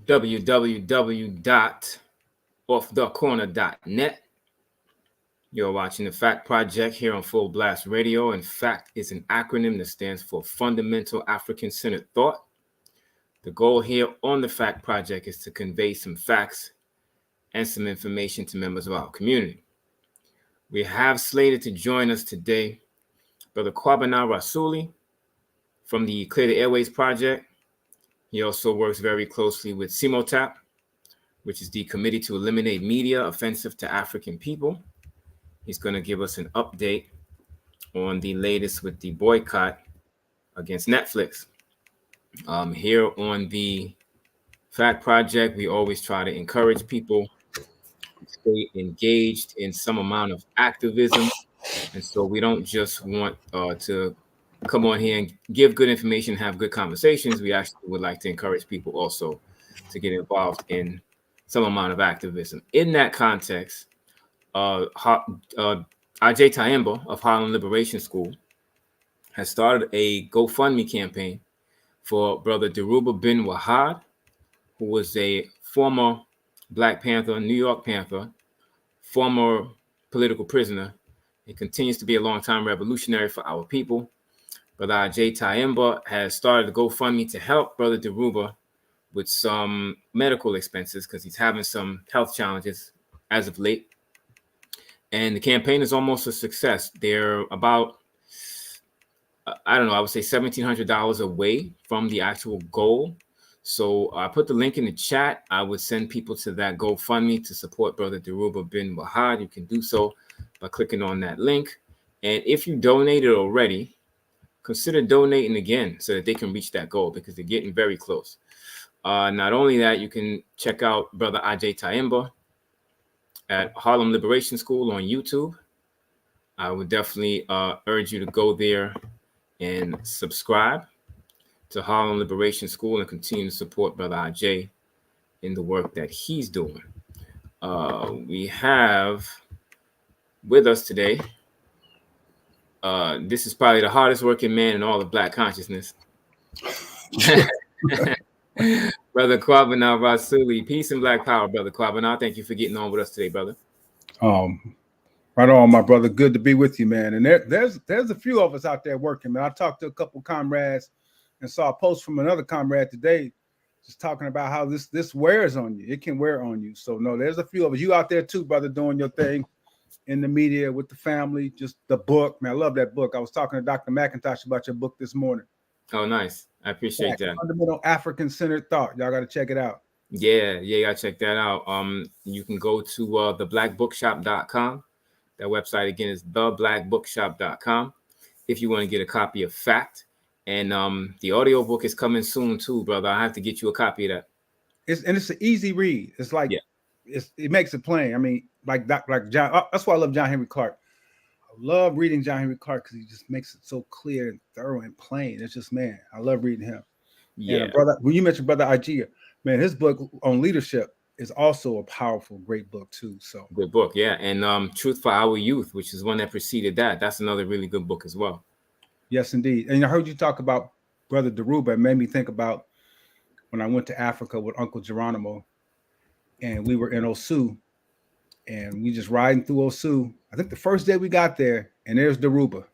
www.offthecorner.net. You're watching the Fact Project here on Full Blast Radio, and FACT is an acronym that stands for Fundamental African-Centered Thought. The goal here on the Fact Project is to convey some facts and some information to members of our community. We have slated to join us today Brother Kwabena Rasuli from the Clear the Airways Project. He also works very closely with CMOTAP, which is the Committee to Eliminate Media Offensive to African People. He's going to give us an update on the latest with the boycott against Netflix. Here on the Fact Project, we always try to encourage people to stay engaged in some amount of activism. And so we don't just want to come on here and give good information, have good conversations. We actually would like to encourage people also to get involved in some amount of activism. In that context, Ajay Tayemba of Harlem Liberation School has started a GoFundMe campaign for Brother Dhoruba bin Wahad, who was a former Black Panther, New York Panther, former political prisoner. He continues to be a longtime revolutionary for our people. Brother Ajay Tayemba has started a GoFundMe to help Brother Dhoruba with some medical expenses because he's having some health challenges as of late. And the campaign is almost a success. They're about, I would say $1,700 away from the actual goal. So I put the link in the chat. I would send people to that GoFundMe to support Brother Dhoruba bin Wahad. You can do so by clicking on that link. And if you donated already, consider donating again so that they can reach that goal because they're getting very close. Not only that, you can check out Brother Ajay Tayemba at Harlem Liberation School on YouTube. I would definitely urge you to go there and subscribe to Harlem Liberation School and continue to support Brother Ajay in the work that he's doing. We have with us today, this is probably the hardest working man in all of Black consciousness. Brother Kwabena Rasuli. Peace and Black Power, Brother Kwabena. Thank you for getting on with us today, brother. Right on, my brother. Good to be with you, man. And there's a few of us out there working, man. I talked to a couple comrades and saw a post from another comrade today just talking about how this wears on you. It can wear on you. So, no, there's a few of us. You out there too, brother, doing your thing in the media with the family, just the book. Man, I love that book. I was talking to Dr. McIntosh about your book this morning. Oh, nice. I appreciate that. Fundamental African-Centered Thought. Y'all got to check it out. Yeah, you got to check that out. You can go to theblackbookshop.com. That website, again, is theblackbookshop.com if you want to get a copy of FACT. And the audio book is coming soon, too, brother. I have to get you a copy of that. It's an easy read. It's like, it makes it plain. I mean, like John, that's why I love John Henry Clark. I love reading John Henry Clark because he just makes it so clear and thorough and plain. It's just, man, I love reading him. Yeah. And brother, when you mentioned Brother Ajay, man, his book on leadership is also a powerful, great book too. So good book, yeah. And Truth for Our Youth, which is one that preceded that. That's another really good book as well. Yes, indeed. And I heard you talk about Brother Dhoruba. It made me think about when I went to Africa with Uncle Geronimo, and we were in Osu, and we just riding through Osu. I think the first day we got there, and there's Dhoruba.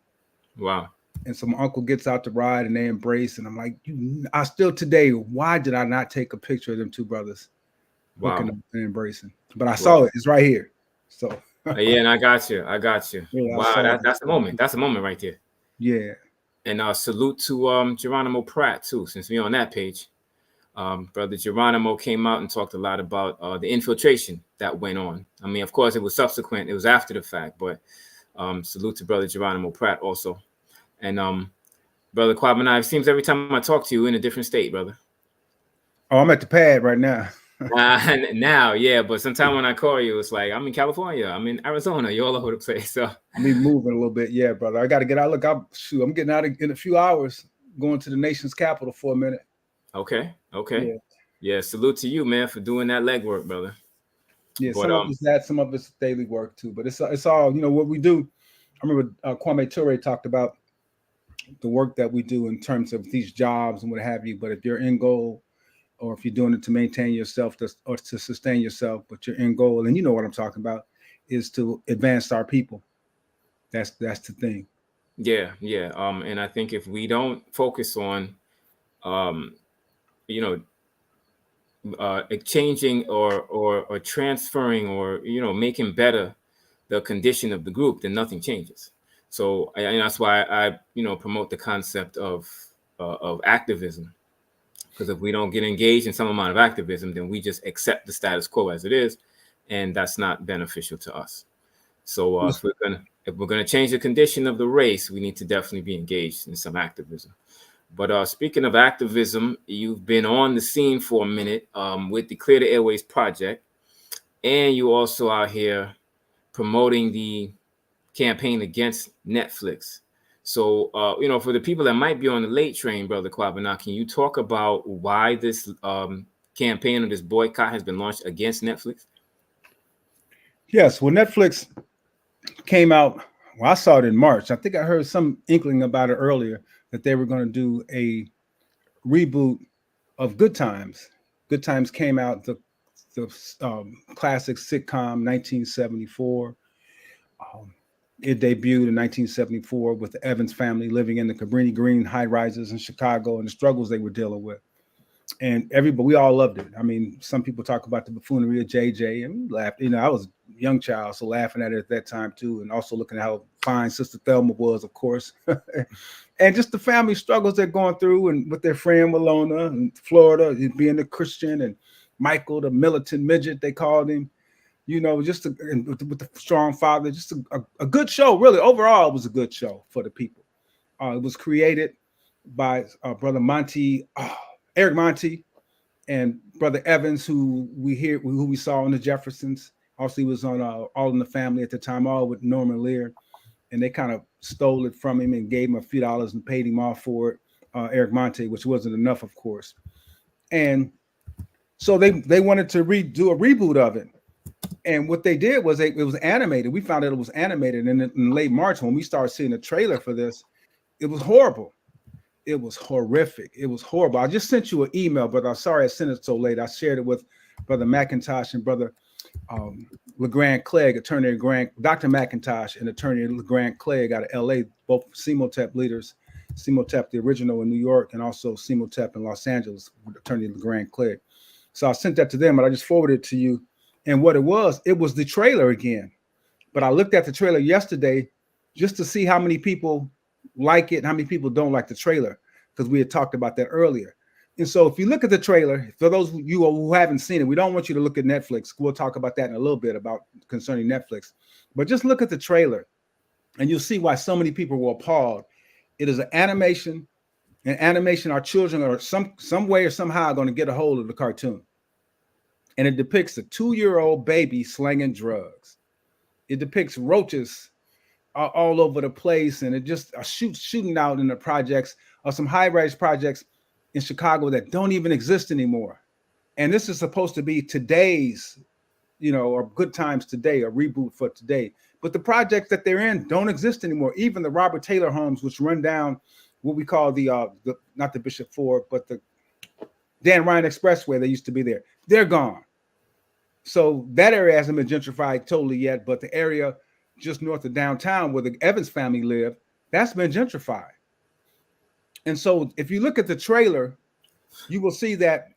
Wow. And so my uncle gets out to ride, and they embrace, and I'm like, I still today, why did I not take a picture of them two brothers? Wow. Looking up and embracing? But I saw it. It's right here. So yeah, and I got you. Yeah, wow, that's a moment. That's a moment right there. Yeah. And salute to Geronimo Pratt too, since we're on that page. Brother Geronimo came out and talked a lot about the infiltration that went on. I mean, of course, it was subsequent. It was after the fact, but salute to Brother Geronimo Pratt also. And Brother Kwabena, it seems every time I talk to you, in a different state, brother. Oh, I'm at the pad right now. Now, yeah, but sometimes when I call you, it's like I'm in California, I'm in Arizona, you're all over the place. So I'm moving a little bit, yeah, brother. I got to get out. Look, I'm getting out in a few hours, going to the nation's capital for a minute. Okay. Yeah, salute to you, man, for doing that legwork, brother. Yeah, but, some of it's that, some of it's daily work too. But it's all, you know, what we do. I remember Kwame Ture talked about the work that we do in terms of these jobs and what have you. But if your end goal or if you're doing it to maintain yourself or to sustain yourself, but your end goal, and you know what I'm talking about, is to advance our people. That's the thing. Yeah, yeah. And I think if we don't focus on, um, you know, exchanging or transferring or making better the condition of the group, then nothing changes. So, and that's why I promote the concept of activism, because if we don't get engaged in some amount of activism, then we just accept the status quo as it is, and that's not beneficial to us. So if we're gonna change the condition of the race, we need to definitely be engaged in some activism. But speaking of activism, you've been on the scene for a minute with the Clear the Airways project, and you also out here promoting the campaign against Netflix. So, for the people that might be on the late train, Brother Kwabena, can you talk about why this campaign or this boycott has been launched against Netflix? Yes, well, Netflix came out. Well, I saw it in March. I think I heard some inkling about it earlier that they were going to do a reboot of Good Times. Good Times came out, the classic sitcom, 1974. It debuted in 1974 with the Evans family living in the Cabrini Green high rises in Chicago and the struggles they were dealing with. And we all loved it. I mean, some people talk about the buffoonery of JJ, and we laughed. I was a young child, so laughing at it at that time too, and also looking at how fine Sister Thelma was, of course, and just the family struggles they're going through, and with their friend Walona in Florida, being a Christian, and Michael, the militant midget they called him. Just with the strong father, just a good show. Really, overall, it was a good show for the people. It was created by Brother Monty. Eric Monty and Brother Evans, who we saw in the Jeffersons. Also, he was on All in the Family at the time, all with Norman Lear, and they kind of stole it from him and gave him a few dollars and paid him off for it. Eric Monty, which wasn't enough, of course. And so they wanted to do a reboot of it. And what they did was it was animated. We found out it was animated in late March when we started seeing the trailer for this. It was horrible. It was horrific. It was horrible. I just sent you an email, but I'm sorry I sent it so late. I shared it with Brother McIntosh and Brother LeGrand Clegg, Dr. McIntosh and Attorney LeGrand Clegg out of LA, both CMOTEP leaders. CMOTEP, the original in New York, and also CMOTEP in Los Angeles with Attorney LeGrand Clegg. So I sent that to them, but I just forwarded it to you. And what it was the trailer again. But I looked at the trailer yesterday just to see how many people like it and how many people don't like the trailer, because we had talked about that earlier. And so if you look at the trailer, for those of you who haven't seen it, we don't want you to look at Netflix. We'll talk about that in a little bit about concerning Netflix. But just look at the trailer and you'll see why so many people were appalled. It is an animation. And animation, our children are some way or somehow going to get a hold of the cartoon. And it depicts a 2-year-old baby slinging drugs. It depicts roaches all over the place, and it just shooting out in the projects of some high-rise projects in Chicago that don't even exist anymore. And this is supposed to be today's, or Good Times today, a reboot for today. But the projects that they're in don't exist anymore. Even the Robert Taylor homes, which run down what we call the not the Bishop Ford, but the Dan Ryan Expressway, they used to be there. They're gone. So that area hasn't been gentrified totally yet, but the area just north of downtown where the Evans family lived, that's been gentrified. And so if you look at the trailer, you will see that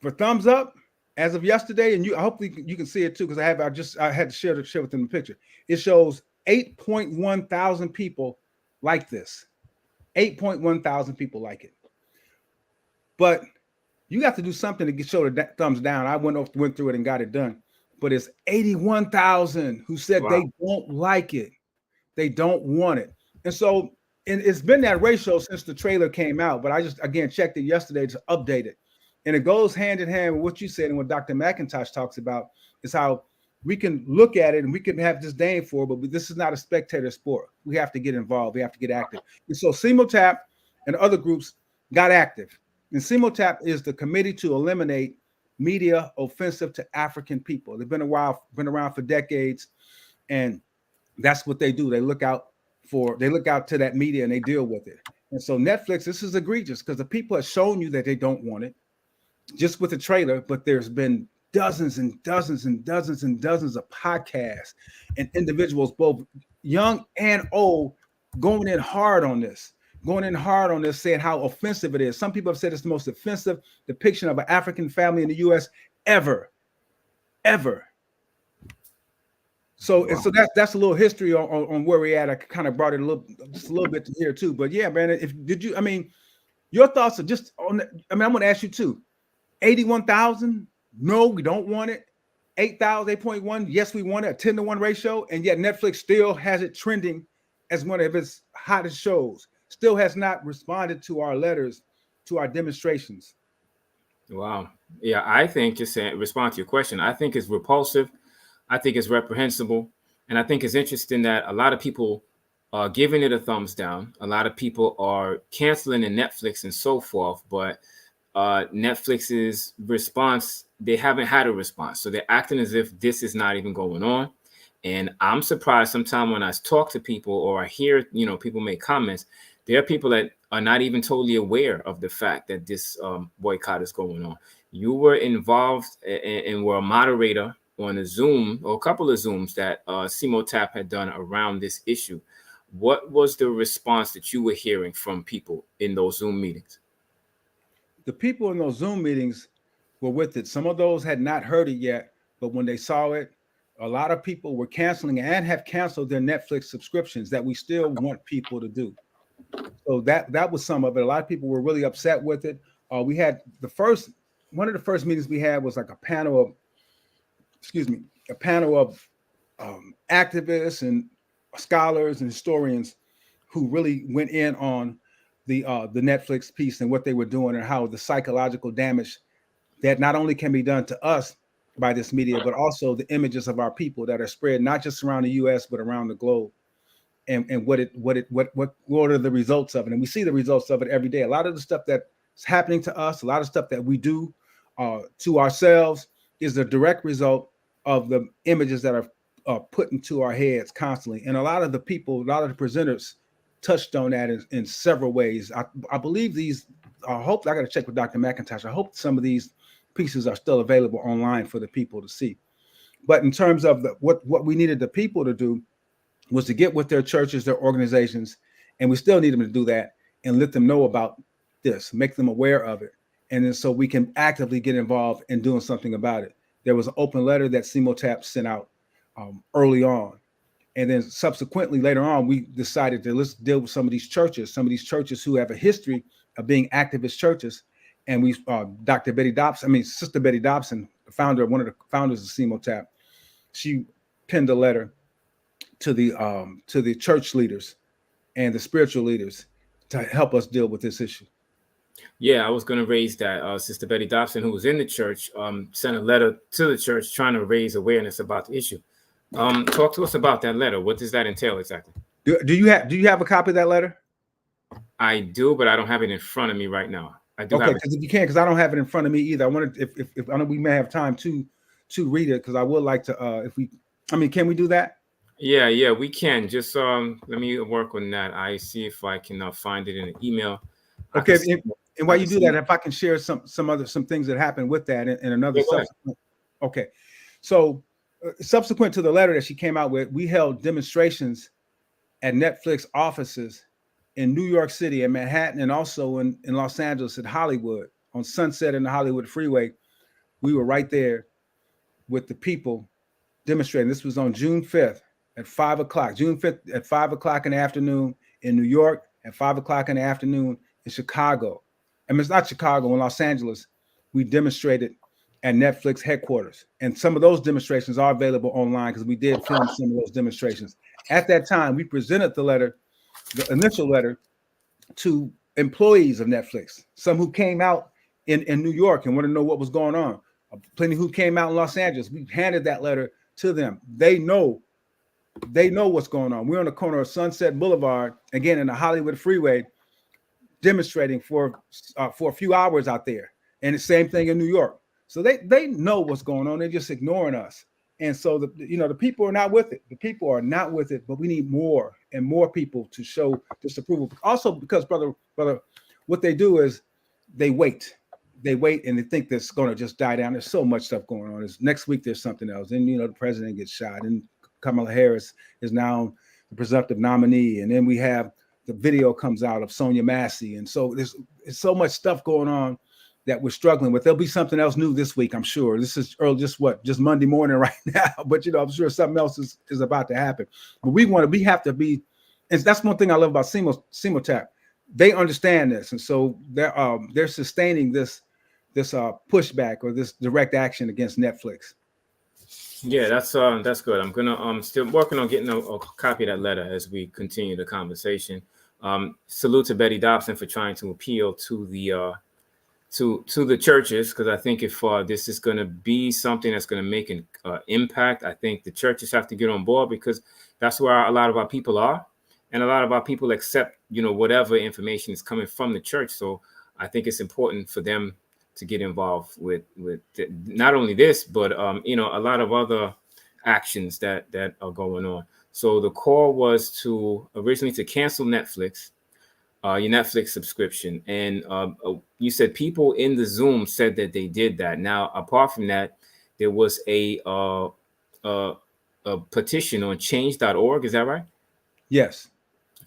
for thumbs up, as of yesterday, and hopefully you can see it too, because I had to share with them the picture. It shows 8.1 thousand people like this. 8.1 thousand people like it. But you have to do something to show the thumbs down. I went through it and got it done. But it's 81,000 who said They don't like it. They don't want it. And so it's been that ratio since the trailer came out. But I just, again, checked it yesterday to update it. And it goes hand in hand with what you said and what Dr. McIntosh talks about is how we can look at it and we can have disdain for it, but this is not a spectator sport. We have to get involved. We have to get active. And so CMOTAP and other groups got active. And CMOTAP is the Committee to Eliminate Media Offensive to African People. They've been around for decades, and that's what they do. They look out to that media and they deal with it. And so Netflix, this is egregious because the people have shown you that they don't want it. just with the trailer, but there's been dozens and dozens and dozens and dozens of podcasts and individuals, both young and old, going in hard on this, saying how offensive it is. Some people have said it's the most offensive depiction of an African family in the U.S. ever. So, wow. And so that's a little history on where we're at. I kind of brought it just a little bit to here too. But yeah, man, your thoughts are just on. I'm going to ask you too. 81,000. No, we don't want it. 8,000, 8.1. Yes, we want it. A 10-to-1 ratio, and yet Netflix still has it trending as one of its hottest shows. Still has not responded to our letters, to our demonstrations. Wow. Yeah, I think, just to respond to your question, I think it's repulsive. I think it's reprehensible. And I think it's interesting that a lot of people are giving it a thumbs down. A lot of people are canceling the Netflix and so forth. But Netflix's response, they haven't had a response. So they're acting as if this is not even going on. And I'm surprised sometimes when I talk to people or I hear, people make comments, there are people that are not even totally aware of the fact that this boycott is going on. You were involved and were a moderator on a Zoom or a couple of Zooms that CMOTAP had done around this issue. What was the response that you were hearing from people in those Zoom meetings? The people in those Zoom meetings were with it. Some of those had not heard it yet, but when they saw it, a lot of people were canceling and have canceled their Netflix subscriptions that we still want people to do. So that was some of it. A lot of people were really upset with it. We had one of the first meetings we had was like a panel of activists and scholars and historians who really went in on the Netflix piece and what they were doing and how the psychological damage that not only can be done to us by this media, but also the images of our people that are spread not just around the U.S. but around the globe, and what are the results of it? And we see the results of it every day. A lot of the stuff that's happening to us, a lot of stuff that we do to ourselves, is the direct result of the images that are put into our heads constantly. And a lot of the presenters touched on that in several ways. I believe I got to check with Dr. McIntosh. I hope some of these pieces are still available online for the people to see. But in terms of what we needed the people to do was to get with their churches, their organizations, and we still need them to do that and let them know about this, make them aware of it. And then so we can actively get involved in doing something about it. There was an open letter that CMOTAP sent out early on. And then subsequently, later on, we decided to let's deal with some of these churches who have a history of being activist churches. And we, Sister Betty Dobson, one of the founders of CMOTAP, she penned a letter to the church leaders and the spiritual leaders to help us deal with this issue. Yeah, I was going to raise that. Sister Betty Dobson, who was in the church, sent a letter to the church trying to raise awareness about the issue. Talk to us about that letter. What does that entail exactly? Do you have a copy of that letter? I do, but I don't have it in front of me right now. I do. Okay, because if you can, because I don't have it in front of me either. I wanted if I know we may have time to read it, because I would like to. Can we do that? Yeah, we can. Just let me work on that. I see if I can find it in an email. Okay, and while you do that, if I can share some things that happened with that in another subsequent. Okay, so subsequent to the letter that she came out with, we held demonstrations at Netflix offices in New York City and Manhattan, and also in Los Angeles at Hollywood on Sunset and the Hollywood Freeway. We were right there with the people demonstrating. This was on June 5th at 5 o'clock. June 5th at 5 o'clock in the afternoon in New York, at 5 o'clock in the afternoon in Chicago. And it's not Chicago, in Los Angeles. We demonstrated at Netflix headquarters. And some of those demonstrations are available online because we did film some of those demonstrations. At that time, we presented the initial letter, to employees of Netflix, some who came out in New York and want to know what was going on. Plenty who came out in Los Angeles. We handed that letter to them. They know what's going on. We're on the corner of Sunset Boulevard, again, in the Hollywood Freeway, demonstrating for a few hours out there. And the same thing in New York. So they know what's going on. They're just ignoring us. And so the people are not with it. The people are not with it, but we need more and more people to show disapproval. Also, because brother, what they do is they wait. they wait and they think that's going to just die down. There's so much stuff going on. Next week there's something else, and the president gets shot, and Kamala Harris is now the presumptive nominee, and then we have the video comes out of Sonia Massey, and so there's so much stuff going on that we're struggling with. There'll be something else new this week, I'm sure. This is early, just Monday morning right now, but I'm sure something else is about to happen. But we have to be, and that's one thing I love about Simultap. They understand this, and so they're sustaining this pushback or this direct action against Netflix. Yeah, that's good. I'm gonna still working on getting a copy of that letter as we continue the conversation. Salute to Betty Dobson for trying to appeal to the to the churches, because I think if this is going to be something that's going to make an impact, I think the churches have to get on board, because that's where a lot of our people are, and a lot of our people accept whatever information is coming from the church. So I think it's important for them to get involved with not only this, but a lot of other actions that are going on. So the call was originally to cancel Netflix, your Netflix subscription, and you said people in the Zoom said that they did that. Now, apart from that, there was a petition on change.org. Is that right? Yes.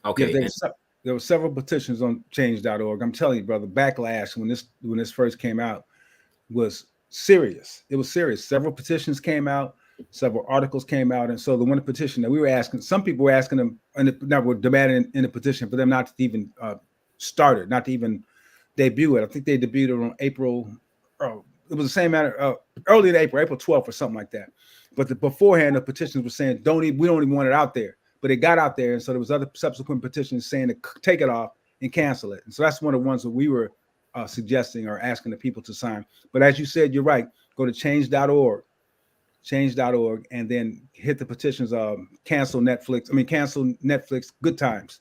Okay. Yes, there were several petitions on change.org. I'm telling you, brother, backlash when this first came out was serious. It was serious. Several petitions came out, several articles came out. And so the one petition that we were asking, some people were asking them, and that were demanding in the petition for them not to even start it, not to even debut it. I think they debuted it on April. It was the same matter, early in April 12th or something like that. But beforehand, the petitions were saying, we don't even want it out there. But it got out there, and so there was other subsequent petitions saying to take it off and cancel it. And so that's one of the ones that we were suggesting or asking the people to sign. But as you said, you're right. Go to change.org, and then hit the petitions. Cancel Netflix. Good times,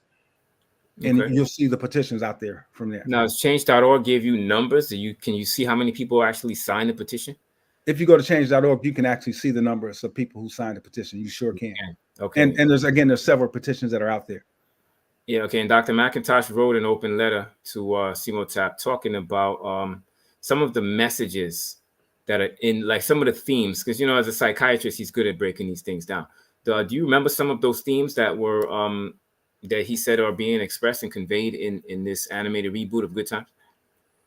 and you'll see the petitions out there from there. Now, does change.org give you numbers? Can you see how many people actually signed the petition? If you go to change.org, you can actually see the numbers of people who signed the petition. You sure can. Okay. And there's several petitions that are out there. Yeah. Okay. And Dr. McIntosh wrote an open letter to Simultap talking about some of the messages that are in, like some of the themes, because as a psychiatrist, he's good at breaking these things down. Do you remember some of those themes that were that he said are being expressed and conveyed in this animated reboot of Good Times?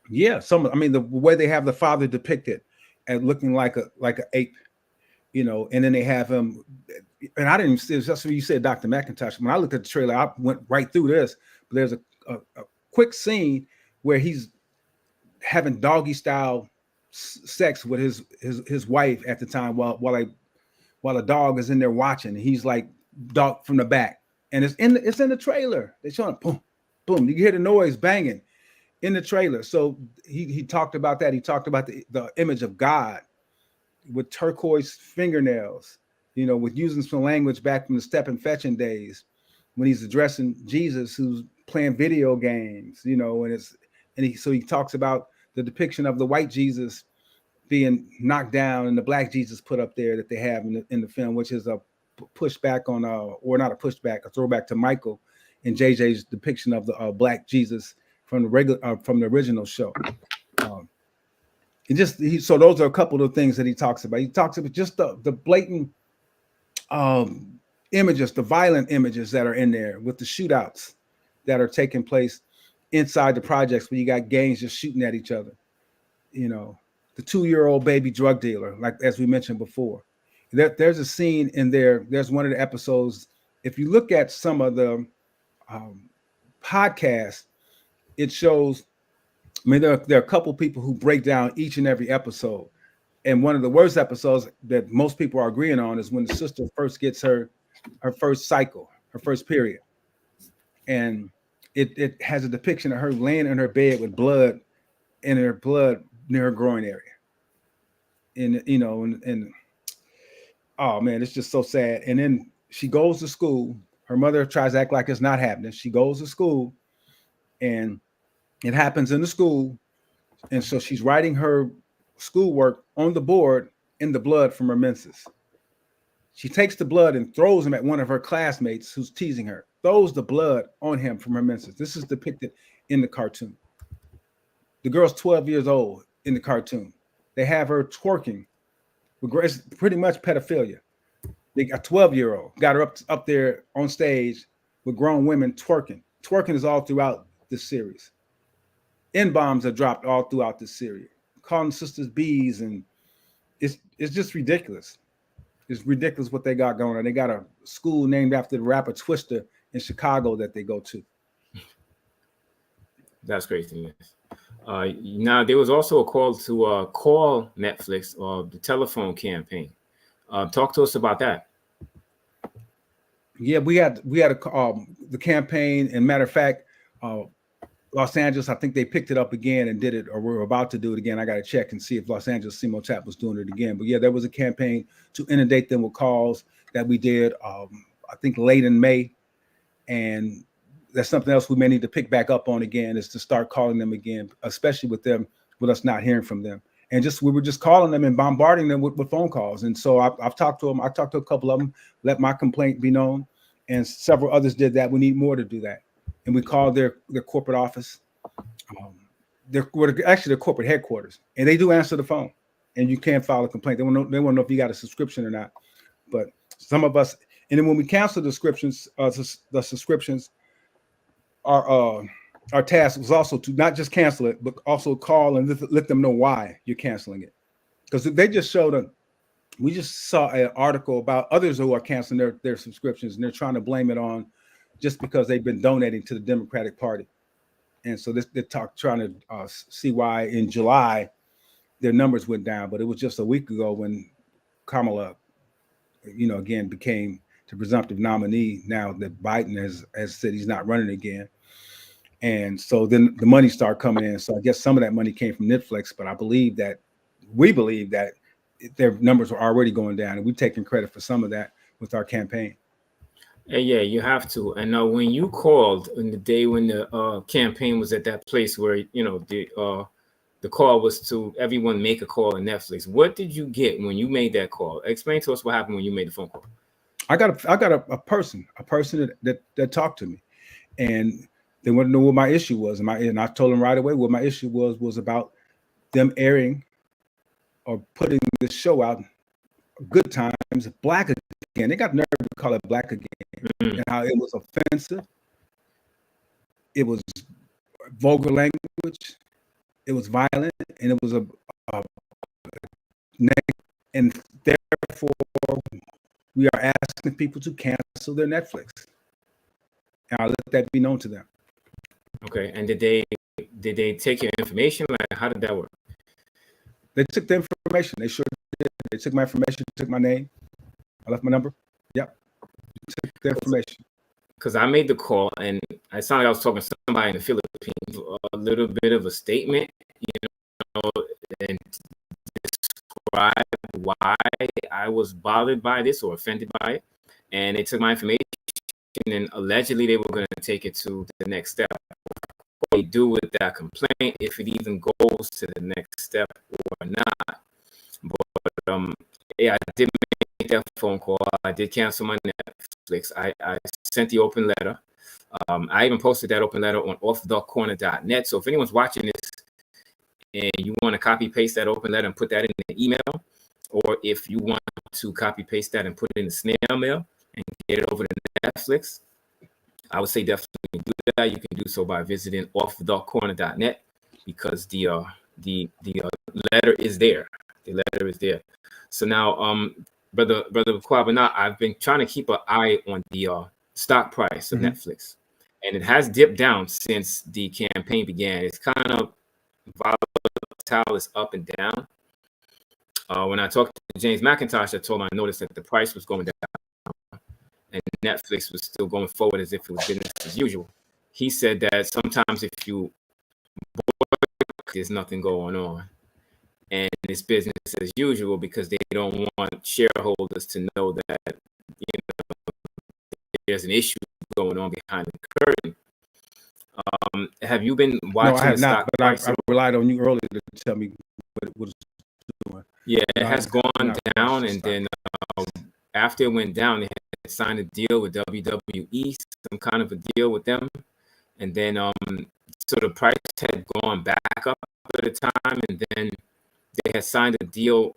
Yeah. The way they have the father depicted and looking like an ape, and then they have him, and I didn't see, that's what you said, Dr. McIntosh. When I looked at the trailer, I went right through this, but there's a quick scene where he's having doggy style sex with his wife at the time while a dog is in there watching. He's like dog from the back, and it's in the trailer. They're showing boom, boom. You can hear the noise banging in the trailer. So he talked about that. He talked about the image of God with turquoise fingernails, with using some language back from the step and fetching days when he's addressing Jesus who's playing video games, so he talks about the depiction of the white Jesus being knocked down and the black Jesus put up there that they have in the film, which is a pushback on or not a pushback, a throwback to Michael and JJ's depiction of the black Jesus from the original show. So those are a couple of things that he talks about. He talks about just the blatant images, the violent images that are in there with the shootouts that are taking place inside the projects where you got gangs just shooting at each other. The 2-year-old baby drug dealer, like as we mentioned before. There's a scene in there. There's one of the episodes. If you look at some of the podcasts, it shows. There are a couple people who break down each and every episode. And one of the worst episodes that most people are agreeing on is when the sister first gets her first cycle, her first period. And it has a depiction of her laying in her bed with blood near her groin area. And oh man, it's just so sad. And then she goes to school. Her mother tries to act like it's not happening. She goes to school and it happens in the school. And so she's writing her schoolwork on the board in the blood from her menses. She takes the blood and throws him at one of her classmates who's teasing her, throws the blood on him from her menses. This is depicted in the cartoon. The girl's 12 years old. in the cartoon. They have her twerking. It's pretty much pedophilia. They got a 12-year-old, got her up there on stage with grown women twerking. Twerking is all throughout this series. N-bombs are dropped all throughout this series, calling sisters bees, and it's just ridiculous. It's ridiculous what they got going on. They got a school named after the rapper Twista in Chicago that they go to. That's crazy. Now there was also a call to call Netflix or the telephone campaign. Talk to us about that. Yeah, we had the campaign, and matter of fact, Los Angeles, I think they picked it up again and did it, or we're about to do it again. I got to check and see if Los Angeles CMO-TAP was doing it again. But yeah, there was a campaign to inundate them with calls that we did, I think late in May. And that's something else we may need to pick back up on again, is to start calling them again, especially with us not hearing from them. And we were just calling them and bombarding them with phone calls. And so I've talked to them. I talked to a couple of them, let my complaint be known. And several others did that. We need more to do that. And we called their corporate office. They're actually their corporate headquarters, and they do answer the phone. And you can file a complaint. They want to know if you got a subscription or not. But some of us, and then when we cancel the subscriptions, our task was also to not just cancel it, but also call and let them know why you're canceling it. Because they just showed we just saw an article about others who are canceling their subscriptions, and they're trying to blame it on just because they've been donating to the Democratic Party. And so they're trying to see why in July their numbers went down. But it was just a week ago when Kamala, again became the presumptive nominee, now that Biden has said he's not running again. And so then the money started coming in. So I guess some of that money came from Netflix, but we believe that their numbers were already going down, and we've taken credit for some of that with our campaign. Yeah, you have to. And when you called in the day when the campaign was at that place where the call was to everyone make a call on Netflix, what did you get when you made that call? Explain to us what happened when you made the phone call. I got a person that talked to me, and they wanted to know what my issue was, and I told them right away what my issue was about them airing or putting this show out, Good Times, Black Again. They got nerve to call it Black Again. And how it was offensive, it was vulgar language, it was violent, and it was and therefore we are asking people to cancel their Netflix. And I'll let that be known to them. Okay. And did they take your information? Like, how did that work? They took the information. They sure did. They took my information, took my name. I left my number. Yep. Took the information. Because I made the call, and I sounded like I was talking to somebody in the Philippines, a little bit of a statement, and describe why I was bothered by this or offended by it. And they took my information, and allegedly they were going to take it to the next step. What they do with that complaint, if it even goes to the next step or not. But yeah, I did make that phone call. I did cancel my Netflix. I sent the open letter. I even posted that open letter on offthecorner.net. So if anyone's watching this and you want to copy paste that open letter and put that in the email, or if you want to copy paste that and put it in the snail mail and get it over to Netflix, I would say definitely do that. You can do so by visiting offthecorner.net, because the letter is there. The letter is there. So now, brother Kwabena, I've been trying to keep an eye on the stock price of Netflix, and it has dipped down since the campaign began. It's kind of volatile. It's up and down. When I talked to James McIntosh, I told him I noticed that the price was going down, and Netflix was still going forward as if it was business as usual. He said that sometimes if you boycott, there's nothing going on, and it's business as usual, because they don't want shareholders to know that there's an issue going on behind the curtain. Have you been watching? No, I have the not, stock but price? I relied on you earlier to tell me what it was doing. Yeah, it has gone down, and then after it went down, they had signed a deal with WWE, some kind of a deal with them, and then so the price had gone back up, at the time, and then they had signed a deal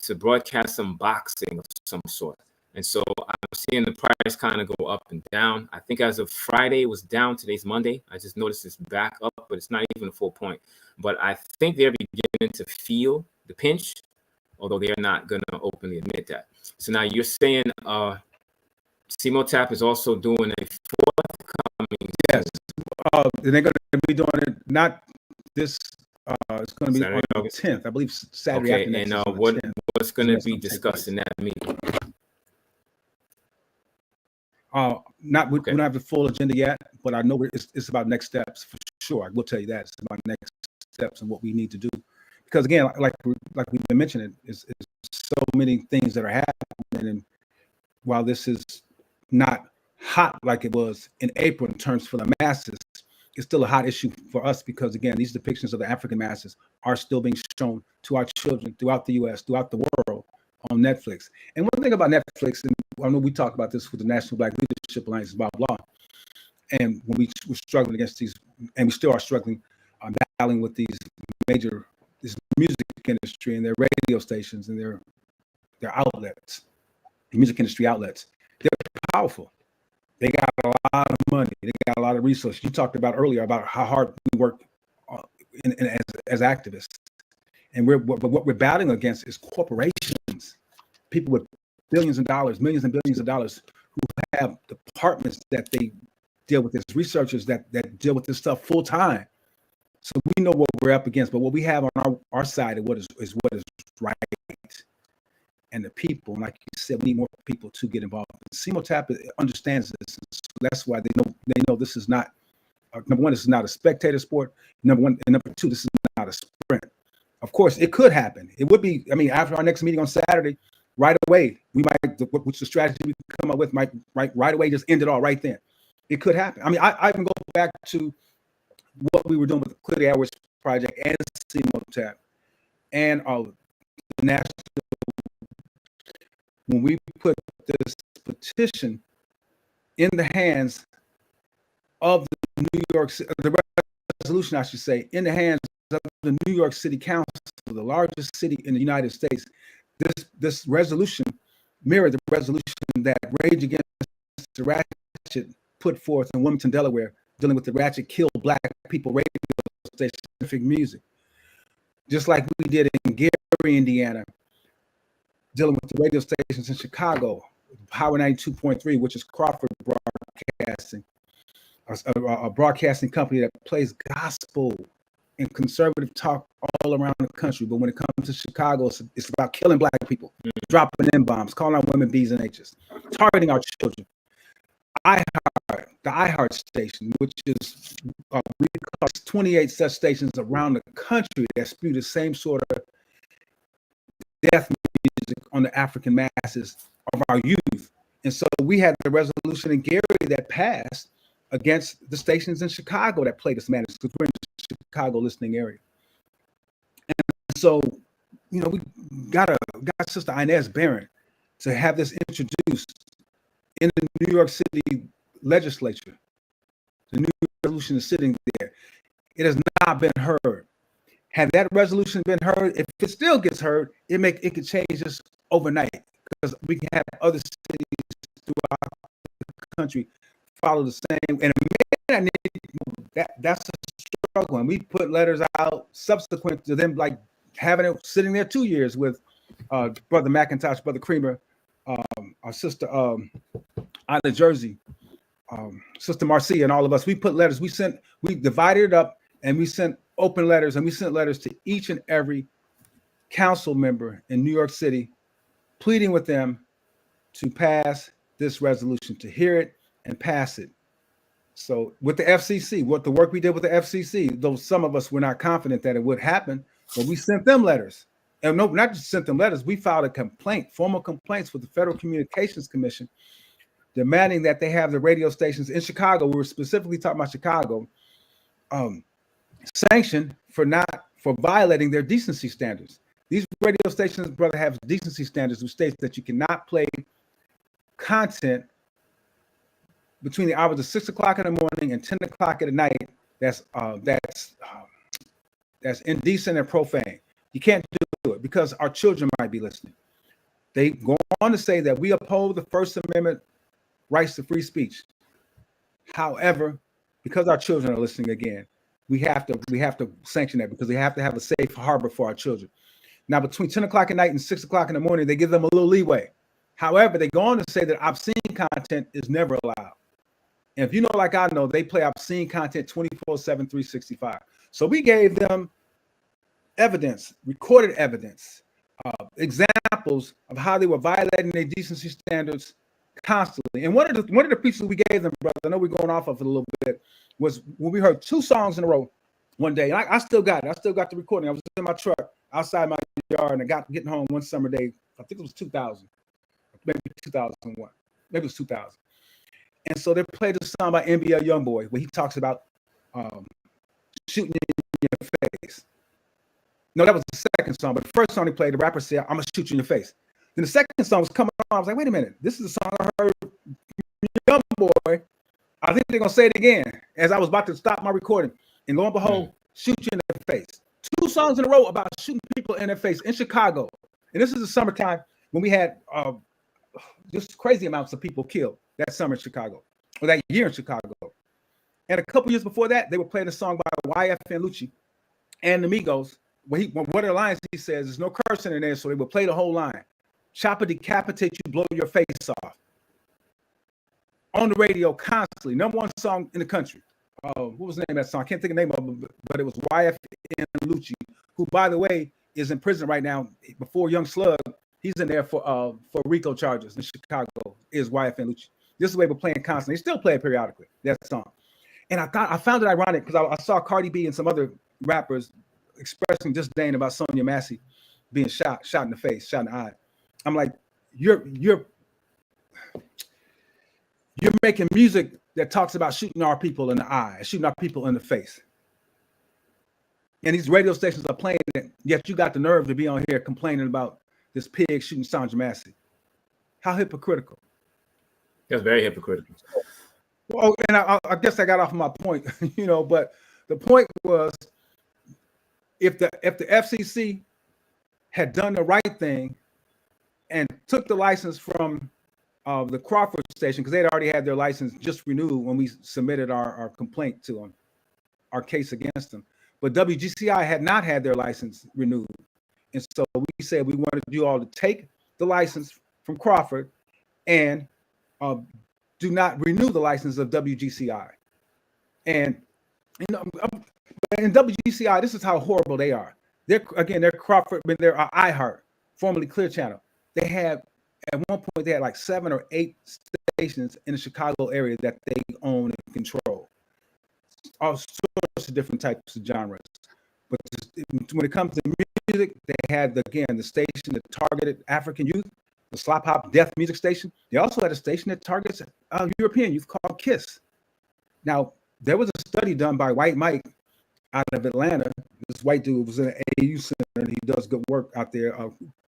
to broadcast some boxing of some sort. And so I'm seeing the price kind of go up and down. I think as of Friday, it was down. Today's Monday. I just noticed it's back up, but it's not even a full point. But I think they're beginning to feel the pinch, although they're not going to openly admit that. So now you're saying CMOTAP is also doing a forthcoming. Yes. They're going to be doing it not this. It's going to be Saturday, on the 10th, I believe. Saturday after next. And what's going to be discussed in that meeting? We don't have the full agenda yet, but I know it's about next steps for sure. I will tell you that it's about next steps and what we need to do, because again, like we've been mentioning, is so many things that are happening, and while this is not hot like it was in April in terms for the masses, it's still a hot issue for us, because again, these depictions of the African masses are still being shown to our children throughout the U.S., throughout the world, on Netflix. And one thing about Netflix, and I know we talked about this with the National Black Leadership Alliance, blah, blah, and when we were struggling against these, and we still are struggling, battling with this music industry and their radio stations and their outlets, the music industry outlets, they're powerful. They got a lot of money. They got a lot of resources. You talked about earlier about how hard we work as activists. And what we're battling against is corporations, people with billions of dollars, millions and billions of dollars, who have departments that they deal with this, researchers that deal with this stuff full time. So we know what we're up against, but what we have on our side is what is right. And the people, like you said, we need more people to get involved. CMOTAP understands this, so that's why they know this is not number one. This is not a spectator sport. Number one, and number two, this is not a sprint. Of course, it could happen. It would be. I mean, after our next meeting on Saturday, right away, we might, which the strategy we come up with, might right away just end it all right then. It could happen. I mean, I even go back to what we were doing with the Clear the Airways Project and CMOTAP and the national. When we put this petition in the hands of the New York, the resolution, I should say, in the hands of the New York City Council, the largest city in the United States, this resolution mirrored the resolution that Rage Against the Ratchet put forth in Wilmington, Delaware, dealing with the Ratchet Kill Black People radio station music. Just like we did in Gary, Indiana, dealing with the radio stations in Chicago, Power 92.3, which is Crawford Broadcasting, a broadcasting company that plays gospel and conservative talk all around the country. But when it comes to Chicago, it's about killing Black people, dropping in-bombs, calling out women B's and H's, targeting our children. the iHeart station, which is 28 such stations around the country that spew the same sort of death music on the African masses of our youth. And so we had the resolution in Gary that passed against the stations in Chicago that play this madness, because we're in the Chicago listening area. And so, you know, we got Sister Inez Barron to have this introduced in the New York City legislature. The new resolution is sitting there. It has not been heard. Had that resolution been heard, if it still gets heard, it could change this overnight, because we can have other cities throughout the country follow the same. And that's a struggle. And we put letters out subsequent to them, like having it sitting there 2 years with Brother McIntosh, Brother Creamer, our sister out of Jersey, Sister Marcia, and all of us. We put letters. We divided it up, and we sent open letters, and we sent letters to each and every council member in New York City, pleading with them to pass this resolution, to hear it and pass it. So with the FCC, what the work we did with the FCC, though some of us were not confident that it would happen, but we sent them letters. And no, not just sent them letters, we filed a complaint, formal complaints with the Federal Communications Commission, demanding that they have the radio stations in Chicago. We were specifically talking about Chicago, sanctioned for violating their decency standards. These radio stations, brother, have decency standards, which states that you cannot play content between the hours of 6 o'clock in the morning and 10 o'clock at night. That's that's indecent and profane. You can't do it because our children might be listening. They go on to say that we uphold the First Amendment rights to free speech. However, because our children are listening again, we have to sanction that because we have to have a safe harbor for our children. Now, between 10 o'clock at night and 6 o'clock in the morning, they give them a little leeway. However, they go on to say that obscene content is never allowed. And if you know, like I know, they play obscene content 24/7, 365. So we gave them evidence, recorded evidence, examples of how they were violating their decency standards constantly. And one of the pieces we gave them, brother, I know we're going off of it a little bit, was when we heard 2 songs in a row one day. And I still got it. I still got the recording. I was in my truck outside my yard, and I got getting home one summer day. I think it was 2000, maybe 2001, maybe it was 2000. And so they played a song by NBA Youngboy where he talks about shooting in your face. No, that was the second song, but the first song he played, the rapper said, "I'm gonna shoot you in your face." Then the second song was coming on. I was like, "Wait a minute, this is a song I heard from Youngboy." I think they're gonna say it again as I was about to stop my recording, and lo and behold, shoot you in the face. 2 songs in a row about shooting people in their face in Chicago, and this is the summertime when we had just crazy amounts of people killed that summer in Chicago, or that year in Chicago. And a couple years before that, they were playing a song by YF and Lucci and the Migos. One of the lines he says, there's no cursing in there, so they would play the whole line. Chopper decapitate you, blow your face off. On the radio constantly, #1 song in the country. What was the name of that song? I can't think of the name of it, but it was YF and Lucci, who, by the way, is in prison right now. Before Young Slug, he's in there for RICO charges in Chicago, is YF and Lucci. This is the way we're playing constantly. They still play it periodically, that song. And I found it ironic because I saw Cardi B and some other rappers expressing disdain about Sonia Massey being shot in the face, shot in the eye. I'm like, you're making music that talks about shooting our people in the eye, shooting our people in the face. And these radio stations are playing it, yet you got the nerve to be on here complaining about this pig shooting Sonia Massey. How hypocritical. That's very hypocritical. Well, and I guess I got off my point, but the point was, if the F.C.C. had done the right thing and took the license from the Crawford station, because they'd already had their license just renewed when we submitted our complaint to them, our case against them. But WGCI had not had their license renewed. And so we said we wanted you all to take the license from Crawford and do not renew the license of WGCI. And in WGCI, this is how horrible they are. They're Crawford, but they're iHeart, formerly Clear Channel. They have, at one point, they had like 7 or 8 stations in the Chicago area that they own and control. All sorts of different types of genres. But when it comes to music, they had, the station that targeted African youth, the Slop Hop Death Music Station. They also had a station that targets European youth called KISS. Now, there was a study done by White Mike out of Atlanta. This white dude was in an AU center. He does good work out there.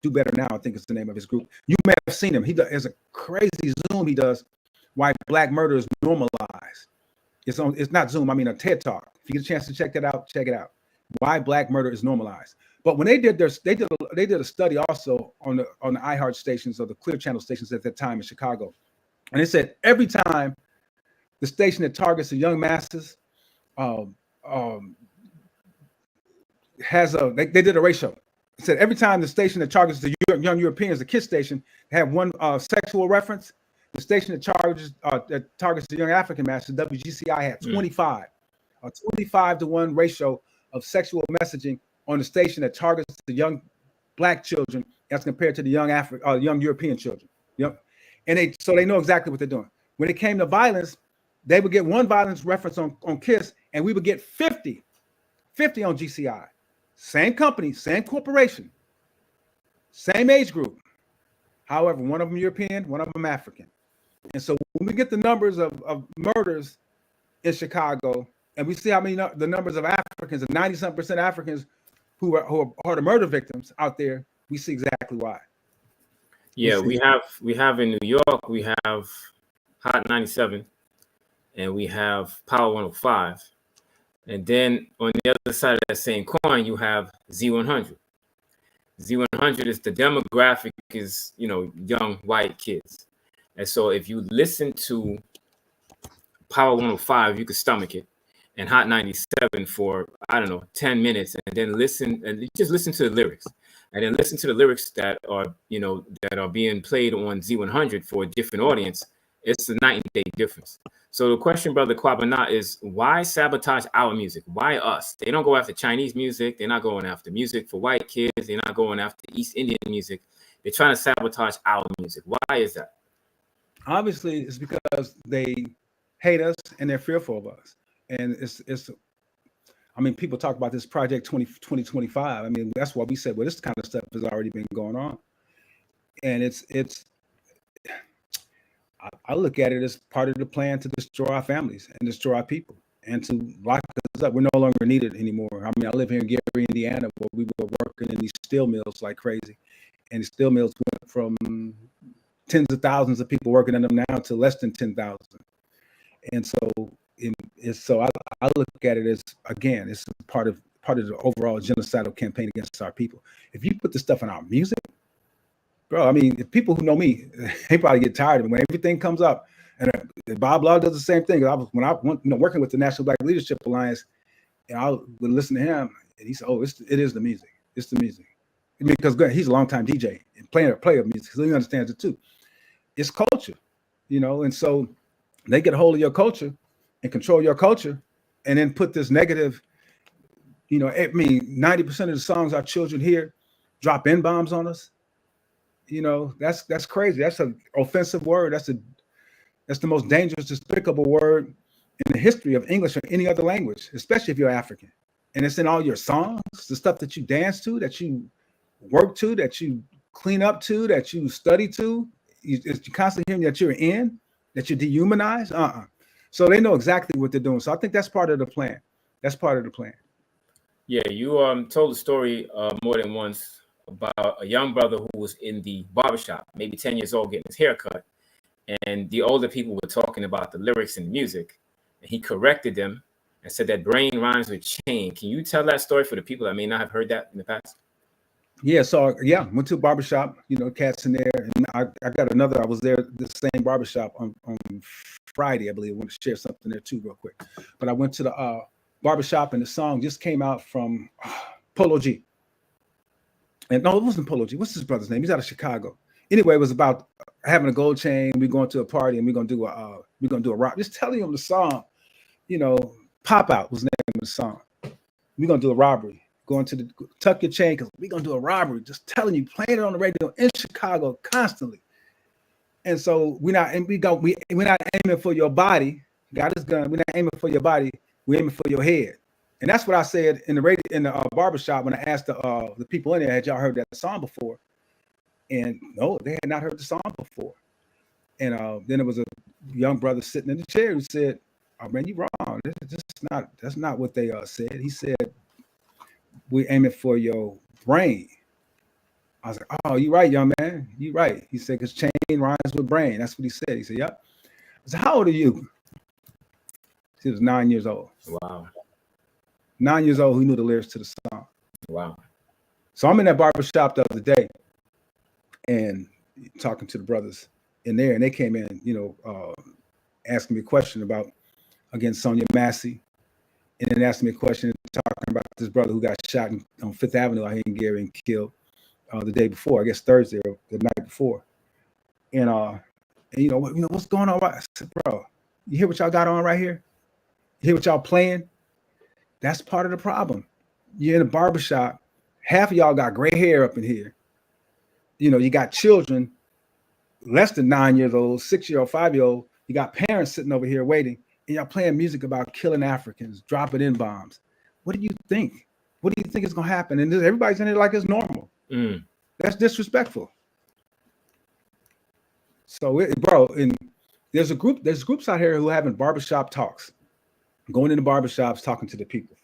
Do Better Now, I think is the name of his group. You may have seen him. There's a crazy Zoom he does why black murder is normalized. It's not Zoom, I mean a TED Talk. If you get a chance to check that out, check it out. Why black murder is normalized. But when they did a study also on the iHeart stations or the Clear Channel stations at that time in Chicago. And they said every time the station that targets the young masses they did a ratio. It said every time the station that targets the young Europeans, the KISS station, have one sexual reference, the station that targets the young African masses, WGCI, had 25, a 25-to-1 ratio of sexual messaging on the station that targets the young black children as compared to the young European children. Yep. And they know exactly what they're doing. When it came to violence, they would get one violence reference on KISS, and we would get 50 on GCI. Same company, same corporation, same age group. However, one of them European, one of them African. And so when we get the numbers of murders in Chicago, and we see how many the numbers of Africans, and 90-something% Africans who are the murder victims out there, we see exactly why. Yeah, we have in New York, we have Hot 97, and we have Power 105. And then on the other side of that same coin, you have Z100. Z100 is the demographic is, young white kids. And so if you listen to Power 105, you could stomach it, and Hot 97 for, I don't know, 10 minutes, and then just listen to the lyrics. And then listen to the lyrics that are, that are being played on Z100 for a different audience. It's a night and day difference. So the question, Brother Kwabena, is why sabotage our music? Why us? They don't go after Chinese music. They're not going after music for white kids. They're not going after East Indian music. They're trying to sabotage our music. Why is that? Obviously, it's because they hate us and they're fearful of us. And it's I mean, people talk about this Project 2025. I mean, that's why we said, well, this kind of stuff has already been going on. And I look at it as part of the plan to destroy our families and destroy our people and to lock us up. We're no longer needed anymore. I mean, I live here in Gary, Indiana, where we were working in these steel mills like crazy. And the steel mills went from tens of thousands of people working in them now to less than 10,000. And so I look at it as, again, it's part of the overall genocidal campaign against our people. If you put this stuff in our music, bro, I mean, if people who know me, they probably get tired of it when everything comes up. And Bob Law does the same thing. When I went, working with the National Black Leadership Alliance, and I would listen to him, and he said, "Oh, it is the music. It's the music." I mean, because he's a longtime DJ and player of music, so he understands it too. It's culture, and so they get a hold of your culture and control your culture, and then put this negative. I mean, 90% of the songs our children hear drop N-bombs on us. That's crazy. That's an offensive word. That's the most dangerous, despicable word in the history of English or any other language, especially if you're African. And it's in all your songs, the stuff that you dance to, that you work to, that you clean up to, that you study to. You're constantly hearing that you're in, that you dehumanize. So they know exactly what they're doing. So I think that's part of the plan. That's part of the plan. Yeah, you told the story more than once about a young brother who was in the barbershop, maybe 10 years old, getting his hair cut. And the older people were talking about the lyrics and music. And he corrected them and said that brain rhymes with chain. Can you tell that story for the people that may not have heard that in the past? Yeah, so went to a barbershop, cats in there. And I got another, I was there, the same barbershop on Friday, I believe. I want to share something there too, real quick. But I went to the barbershop, and the song just came out from Polo G. And no, it wasn't Polo G. What's his brother's name? He's out of Chicago. Anyway, it was about having a gold chain. We're going to a party, and we're gonna do a rock. Just telling him the song, Pop Out was the name of the song. We're gonna do a robbery. Going to tuck your chain because we're gonna do a robbery. Just telling you, playing it on the radio in Chicago constantly. And so we're not aiming for your body. God is gun. We're not aiming for your body. We're aiming for your head. And that's what I said in the barbershop when I asked the people in there, had y'all heard that song before? And no, they had not heard the song before. And then there was a young brother sitting in the chair who said, "Oh man, you wrong. That's not what they said." He said, "We're aiming for your brain." I was like, "Oh, you right, young man. You right." He said, "Because chain rhymes with brain." That's what he said. He said, "Yep." I said, "How old are you?" He was 9 years old. Wow. 9 years old, who knew the lyrics to the song. Wow. So I'm in that barbershop the other day and talking to the brothers in there, and they came in, asking me a question about, again, Sonia Massey, and then asking me a question talking about this brother who got shot on Fifth Avenue out here in Gary and killed the day before, I guess Thursday or the night before. And what's going on? I said, "Bro, you hear what y'all got on right here? You hear what y'all playing? That's part of the problem. You're in a barbershop. Half of y'all got gray hair up in here. You got children less than 9 years old, 6-year-old, 5-year-old. You got parents sitting over here waiting, and y'all playing music about killing Africans, dropping N-bombs. What do you think? What do you think is going to happen?" And everybody's in it like it's normal. That's disrespectful. So, and there's groups out here who are having barbershop talks, going into barbershops, talking to the people.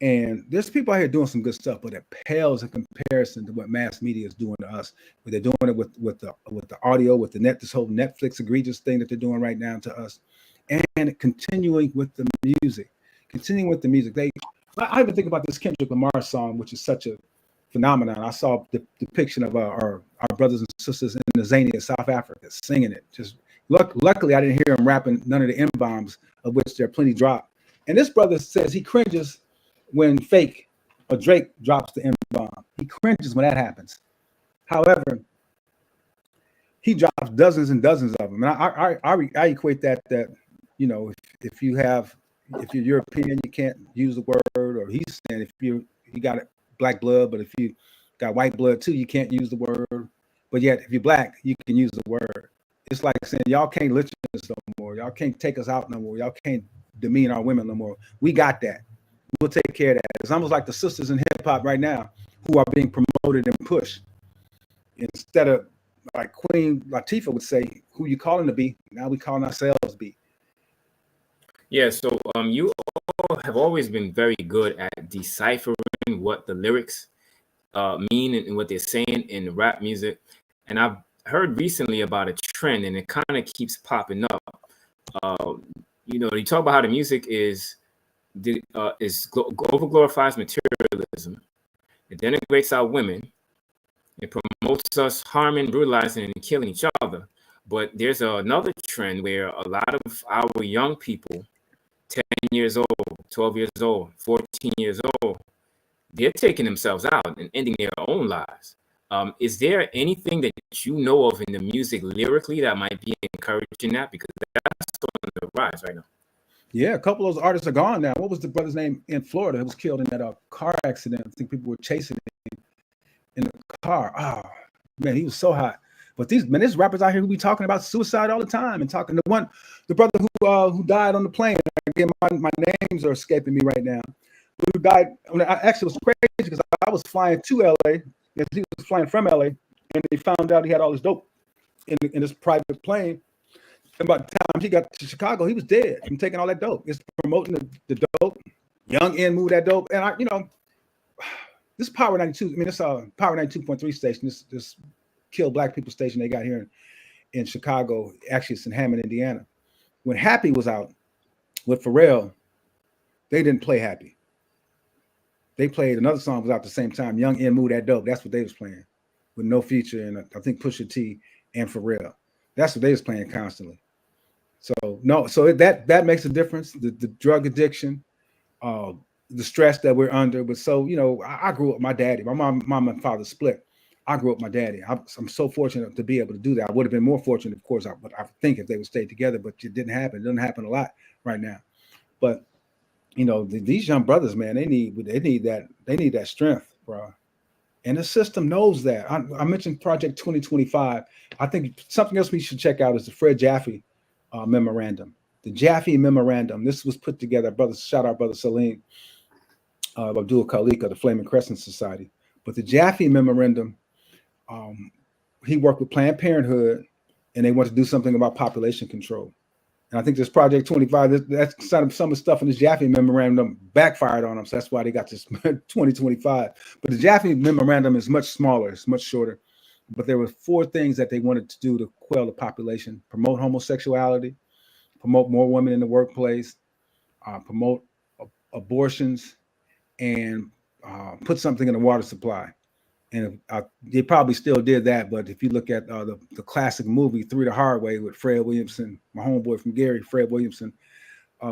And there's people out here doing some good stuff, but it pales in comparison to what mass media is doing to us. Where they're doing it with the audio, with this whole Netflix egregious thing that they're doing right now to us, and continuing with the music. continuing with the music. I even think about this Kendrick Lamar song, which is such a phenomenon. I saw the depiction of our brothers and sisters in the Zania, South Africa, singing it. Just luckily, I didn't hear him rapping none of the M-bombs, of which there are plenty dropped. And this brother says he cringes when Fake or Drake drops the M-bomb. He cringes when that happens. However, he drops dozens and dozens of them. And I equate that you know, if you're European, you can't use the word, or he's saying if you got black blood, but if you got white blood too, you can't use the word. But yet, if you're black, you can use the word. It's like saying y'all can't lynch us no more. Y'all can't take us out no more. Y'all can't demean our women no more. We got that. We'll take care of that. It's almost like the sisters in hip hop right now who are being promoted and pushed. Instead of like Queen Latifah would say, who you calling to be? Now we calling ourselves be. Yeah, so you all have always been very good at deciphering what the lyrics mean and what they're saying in rap music. And I've heard recently about a trend, and it kind of keeps popping up. You know, you talk about how the music is over glorifies materialism. It denigrates our women. It promotes us harming, brutalizing, and killing each other. But there's another trend where a lot of our young people, 10 years old, 12 years old, 14 years old, they're taking themselves out and ending their own lives. Is there anything that you know of in the music lyrically that might be encouraging that? Because that's on the rise right now. Yeah, a couple of those artists are gone now. What was the brother's name in Florida who was killed in that car accident? I think people were chasing him in the car. Oh, man, he was so hot. But there's rappers out here who be talking about suicide all the time and talking. The brother who died on the plane. Again, my names are escaping me right now. Who died? Actually, it was crazy because I was flying to LA. He was flying from LA, and they found out he had all his dope in this private plane. And by the time he got to Chicago, he was dead from taking all that dope. It's promoting the dope. Young N moved that dope, and this Power 92. I mean, this Power 92.3 station. This Kill Black People station they got here in Chicago. Actually, it's in Hammond, Indiana. When Happy was out with Pharrell, they didn't play Happy. They played another song was out the same time. Young N moved that dope. That's what they was playing with No Feature and I think Pusha T and Pharrell. That's what they was playing constantly. So that makes a difference. The drug addiction, the stress that we're under. But I grew up with my daddy. My mom and father split. I grew up with my daddy. I'm so fortunate to be able to do that. I would have been more fortunate, of course. I think if they would stay together, but it didn't happen. It doesn't happen a lot right now. But these young brothers, man, they need that strength, bro. And the system knows that. I mentioned Project 2025. I think something else we should check out is the Fred Jaffe memorandum. The Jaffe memorandum. This was put together. Shout out brother Salim Abdul Khalika, the Flaming Crescent Society. But the Jaffe memorandum, he worked with Planned Parenthood, and they want to do something about population control. And I think this Project 25, that's some of the stuff in this Jaffe memorandum backfired on them. So that's why they got this 2025. But the Jaffe memorandum is much smaller. It's much shorter. But there were 4 things that they wanted to do to quell the population: promote homosexuality, promote more women in the workplace, promote abortions, and put something in the water supply. And they probably still did that. But if you look at the classic movie Three the Hard Way with Fred Williamson, my homeboy from Gary, Fred Williamson,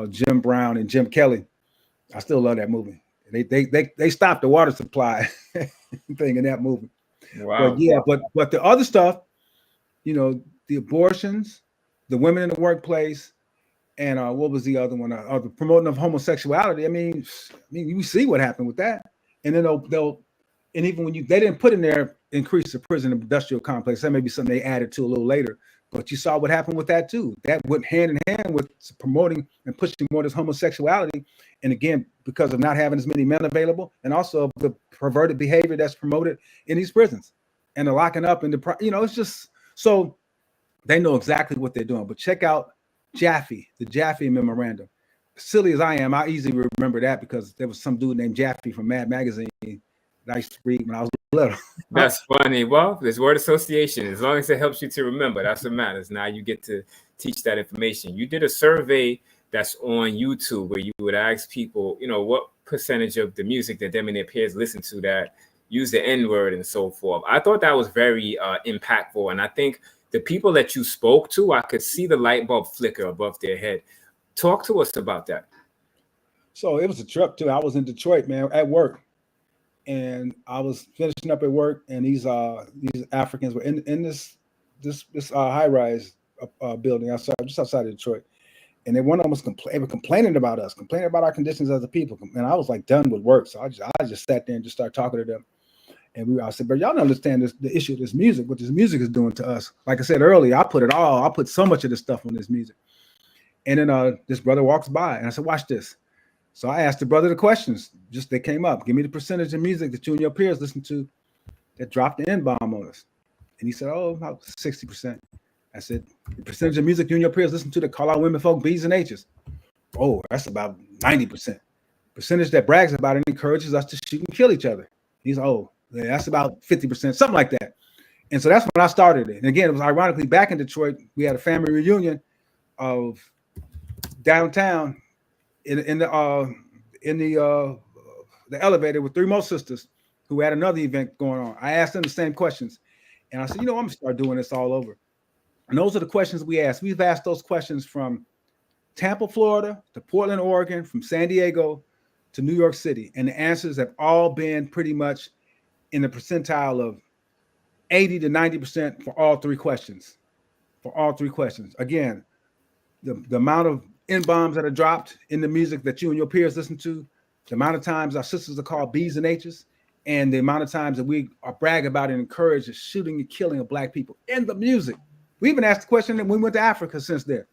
Jim Brown, and Jim Kelly, I still love that movie. They stopped the water supply thing in that movie. Wow. But the other stuff, the abortions, the women in the workplace, and what was the other one? The promoting of homosexuality. I mean, you see what happened with that. And then they'll and even when they didn't put in there increase the prison industrial complex. That may be something they added to a little later. But you saw what happened with that too. That went hand in hand with promoting and pushing more this homosexuality. And again, because of not having as many men available, and also the perverted behavior that's promoted in these prisons, and the locking up and it's just so they know exactly what they're doing. But check out Jaffe, the Jaffe memorandum. Silly as I am, I easily remember that because there was some dude named Jaffe from Mad Magazine that I used to read when I was little. That's funny. Well, there's word association. As long as it helps you to remember, that's what matters. Now you get to teach that information. You did a survey that's on YouTube where you would ask people, what percentage of the music that them and their peers listen to that use the N-word and so forth. I thought that was very impactful. And I think the people that you spoke to, I could see the light bulb flicker above their head. Talk to us about that. So it was a trip too. I was in Detroit, man, at work. And I was finishing up at work, and these Africans were in this high rise building just outside of Detroit, and one of them was complaining about us, complaining about our conditions as a people. And I was like done with work, so I just sat there and just started talking to them. And I said, but y'all don't understand the issue of this music, what this music is doing to us. Like I said earlier, I put so much of this stuff on this music. And then this brother walks by, and I said, watch this. So I asked the brother the questions. Just they came up. Give me the percentage of music that you and your peers listen to that dropped the N-bomb on us. And he said, oh, about 60%. I said, the percentage of music you and your peers listen to that call out women folk B's and H's. Oh, that's about 90%. Percentage that brags about and encourages us to shoot and kill each other. He's oh, yeah, that's about 50%, something like that. And so that's when I started it. And again, it was ironically back in Detroit. We had a family reunion of downtown in the elevator with three more sisters who had another event going on. I asked them the same questions, and I said, I'm gonna start doing this all over. And those are the questions we asked. We've asked those questions from Tampa, Florida, to Portland, Oregon, from San Diego to New York City, and the answers have all been pretty much in the percentile of 80 to 90% for all three questions. For all three questions, again, the amount of N-bombs that are dropped in the music that you and your peers listen to, the amount of times our sisters are called B's and H's, and the amount of times that we are brag about and encourage the shooting and killing of Black people in the music. We even asked the question when we went to Africa since then.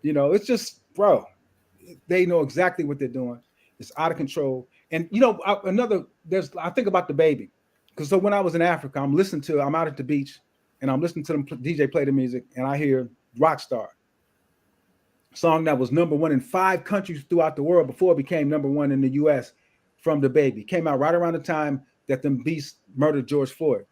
It's just, bro, they know exactly what they're doing. It's out of control. And, I think about the baby. Because so when I was in Africa, I'm out at the beach, and I'm listening to them DJ play the music, and I hear Rockstar. Song that was number one in 5 countries throughout the world before it became number one in the US from the baby. Came out right around the time that them beasts murdered George Floyd.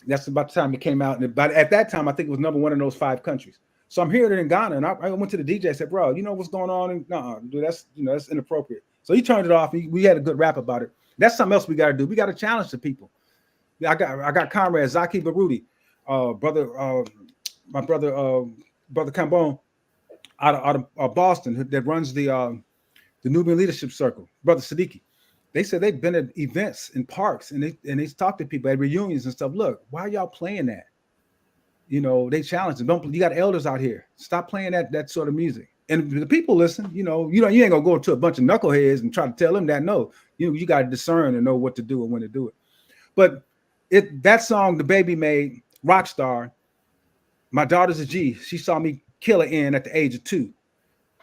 That's about the time it came out. And at that time, I think it was number one in those 5 countries. So I'm hearing it in Ghana, and I went to the DJ and said, bro, you know what's going on? And no, dude, that's inappropriate. So he turned it off. We had a good rap about it. That's something else we got to do. We got to challenge the people. I got comrades, Zaki Barudi, my brother Cambone, out of Boston, that runs the Nubian Leadership Circle, Brother Siddiqui. They said they've been at events in parks and they talked to people at reunions and stuff. Look, why are y'all playing that? They challenge them. You got elders out here. Stop playing that sort of music. And the people listen. You ain't gonna go to a bunch of knuckleheads and try to tell them that. No, you got to discern and know what to do and when to do it. But that song the baby made, Rockstar. My daughter's a G. She saw me kill an N at the age of 2.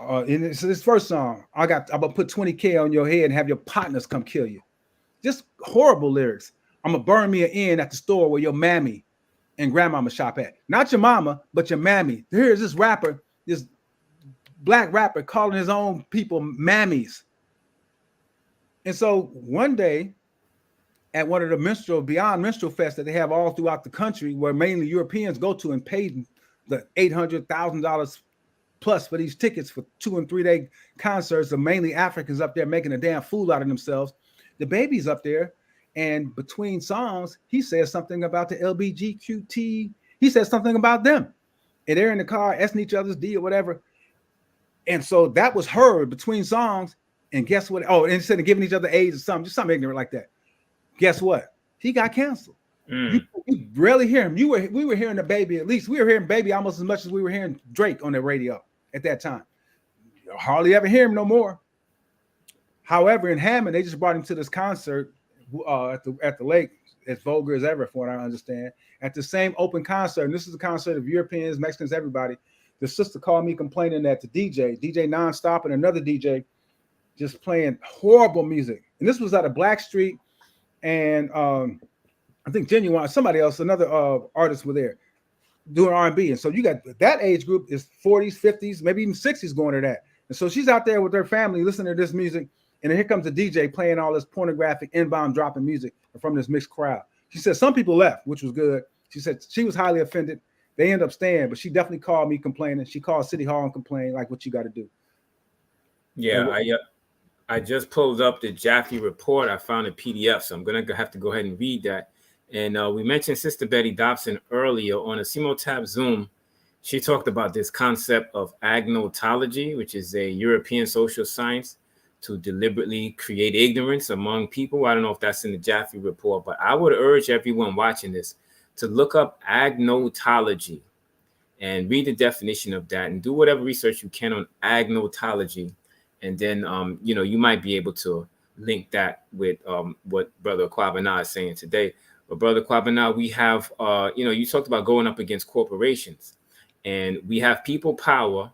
And it's this first song. I'm gonna put 20K on your head and have your partners come kill you. Just horrible lyrics. I'm gonna burn me an N at the store where your mammy and grandmama shop at. Not your mama, but your mammy. Here's this rapper, this Black rapper calling his own people mammies. And so one day at one of the Beyond Minstrel Fest that they have all throughout the country, where mainly Europeans go to and pay the $800,000 plus for these tickets for 2 and 3 day concerts, of mainly Africans up there making a damn fool out of themselves. The baby's up there, and between songs, he says something about the LBGQT. He says something about them, and they're in the car asking each other's D or whatever. And so that was heard between songs. And guess what? Oh, instead of giving each other AIDS or something, just something ignorant like that. Guess what? He got canceled. You rarely hear him. We were hearing the baby, at least we were hearing baby almost as much as we were hearing Drake on the radio at that time. You hardly ever hear him no more. However, in Hammond, they just brought him to this concert at the lake, as vulgar as ever, from what I understand, at the same open concert. And this is a concert of Europeans, Mexicans, everybody. The sister called me complaining that the DJ Nonstop and another DJ just playing horrible music. And this was at a Black Street, and I think Genuine, somebody else, another artist were there doing R&B. And so you got that age group is 40s, 50s, maybe even 60s going to that. And so she's out there with her family listening to this music. And then here comes the DJ playing all this pornographic N-bomb dropping music from this mixed crowd. She said some people left, which was good. She said she was highly offended. They ended up staying, but she definitely called me complaining. She called City Hall and complained, like what you got to do. Yeah, I just pulled up the Jaffe report. I found a PDF, so I'm gonna have to go ahead and read that. And we mentioned Sister Betty Dobson earlier on a Simultab Zoom. She talked about this concept of agnotology, which is a European social science to deliberately create ignorance among people. I don't know if that's in the Jaffe report, but I would urge everyone watching this to look up agnotology and read the definition of that and do whatever research you can on agnotology. And then, you might be able to link that with what Brother Kwabena is saying today. But Brother Kwabena, we have, you talked about going up against corporations, and we have people power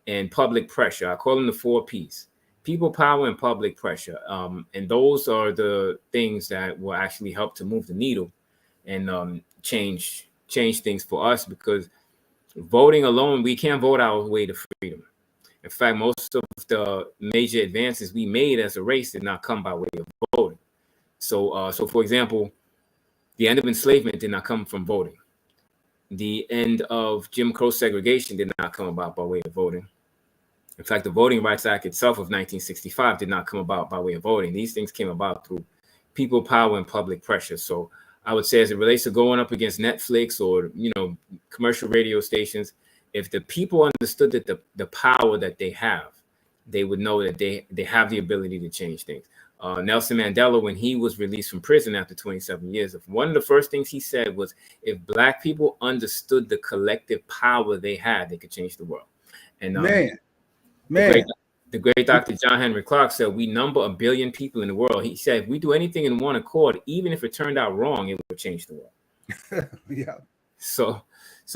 and public pressure. I call them the 4 Ps: people power and public pressure. And those are the things that will actually help to move the needle and change things for us, because voting alone, we can't vote our way to freedom. In fact, most of the major advances we made as a race did not come by way of voting. So for example, the end of enslavement did not come from voting. The end of Jim Crow segregation did not come about by way of voting. In fact, the Voting Rights Act itself of 1965 did not come about by way of voting. These things came about through people power and public pressure. So I would say, as it relates to going up against Netflix or, commercial radio stations, if the people understood that the power that they have, they would know that they have the ability to change things. Nelson Mandela, when he was released from prison after 27 years, one of the first things he said was, if Black people understood the collective power they had, they could change the world. And the great Dr. John Henry Clark said, we number 1 billion people in the world. He said, if we do anything in one accord, even if it turned out wrong, it would change the world. Yeah. So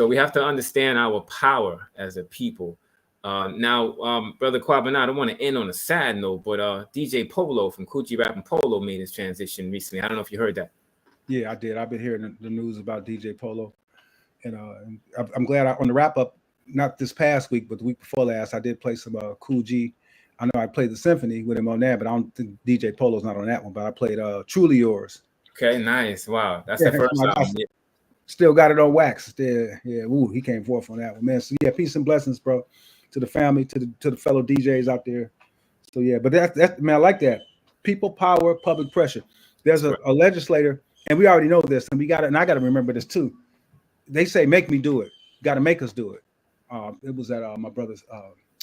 we have to understand our power as a people. Now, Brother Kwabena, I don't want to end on a sad note, but DJ Polo from Coochie Rap and Polo made his transition recently. I don't know if you heard that. Yeah, I did. I've been hearing the news about DJ Polo. And I'm glad on the wrap up, not this past week, but the week before last, I did play some Cool G. I know I played the symphony with him on that, but I don't think DJ Polo's not on that one. But I played Truly Yours. Okay, nice. Wow, that's the first album. Yeah. Still got it on wax. Yeah. Ooh, he came forth on that one, man. So yeah, peace and blessings, bro, to the family, to the fellow DJs out there. So yeah, but that man, I like that. People power, public pressure. There's a legislator, and we already know this, and I got to remember this too. They say, make me do it. Got to make us do it. It was at my brother's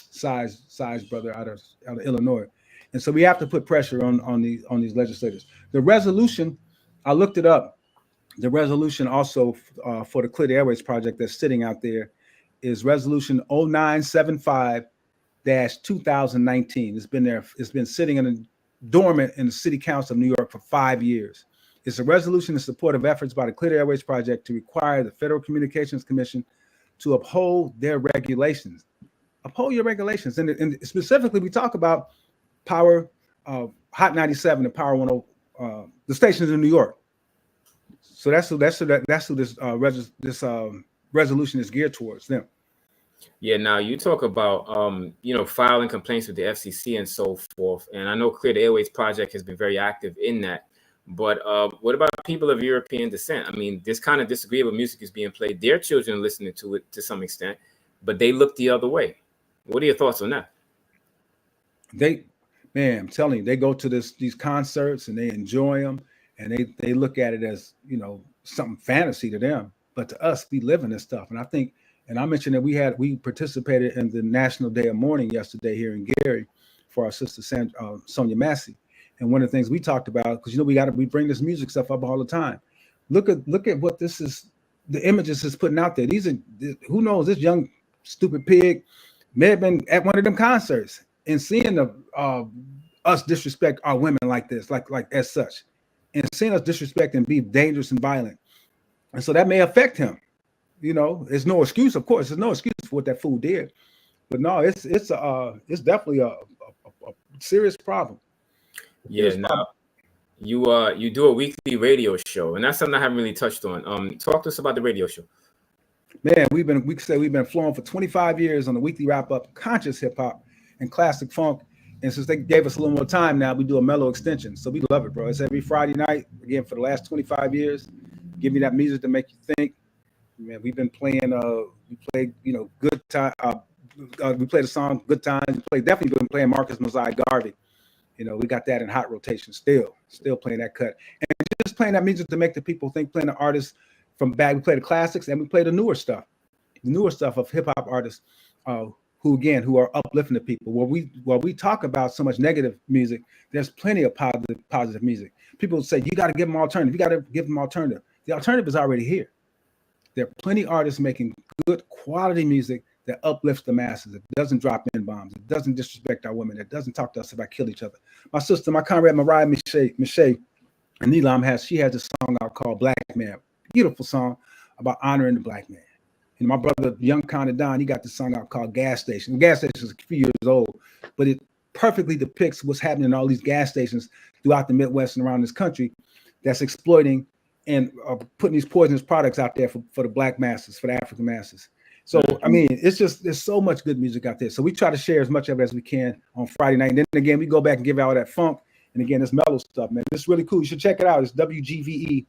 size brother out of Illinois, and so we have to put pressure on these legislators. The resolution, I looked it up. The resolution also for the Clear the Airways project that's sitting out there is Resolution 0975-2019. It's been there. It's been sitting dormant in the City Council of New York for 5 years. It's a resolution in support of efforts by the Clear the Airways project to require the Federal Communications Commission to uphold their regulations. Uphold your regulations. And specifically, we talk about Power, Hot 97 and Power 10, the stations in New York. So that's who this resolution is geared towards, them. Yeah, now you talk about filing complaints with the FCC and so forth. And I know Clear the Airways project has been very active in that. But what about people of European descent? I mean, this kind of disagreeable music is being played. Their children are listening to it to some extent, but they look the other way. What are your thoughts on that? I'm telling you, they go to these concerts and they enjoy them, and they look at it as, something fantasy to them. But to us, we live in this stuff. And I think, and I mentioned that we participated in the National Day of Mourning yesterday here in Gary for our sister Sonia Massey. And one of the things we talked about, because we bring this music stuff up all the time. Look at what this is, the images is putting out there. These are, who knows, this young stupid pig may have been at one of them concerts and seeing us disrespect our women like this, like as such, and seeing us disrespect and be dangerous and violent. And so that may affect him. There's no excuse, of course. There's no excuse for what that fool did. But no, it's definitely a serious problem. Yeah, now you do a weekly radio show, and that's something I haven't really touched on. Talk to us about the radio show. Man, we've been flowing for 25 years on the weekly wrap up, conscious hip hop and classic funk. And since they gave us a little more time now, we do a mellow extension. So we love it, bro. It's every Friday night, again, for the last 25 years. Give me that music to make you think. Man, we've been playing, we played, good time, we played a song, Good Times. Definitely been playing Marcus Mosiah Garvey. You know, we got that in hot rotation still playing that cut. And just playing that music to make the people think, playing the artists from back. We play the classics and we play the newer stuff of hip hop artists who are uplifting the people. While we talk about so much negative music, there's plenty of positive music. People say, you got to give them alternative. You got to give them alternative. The alternative is already here. There are plenty of artists making good quality music that uplifts the masses. It doesn't drop N-bombs. It doesn't disrespect our women. It doesn't talk to us about kill each other. My sister, my comrade Mariah Miche and Neelam has a song out called Black Man. Beautiful song about honoring the black man. And my brother, Young Conda Don, he got this song out called Gas Station. Gas Station is a few years old, but it perfectly depicts what's happening in all these gas stations throughout the Midwest and around this country that's exploiting and putting these poisonous products out there for the black masses, for the African masses. So, I mean, there's so much good music out there. So we try to share as much of it as we can on Friday night. And then again, we go back and give out that funk. And again, this mellow stuff, man. It's really cool. You should check it out. It's WGVE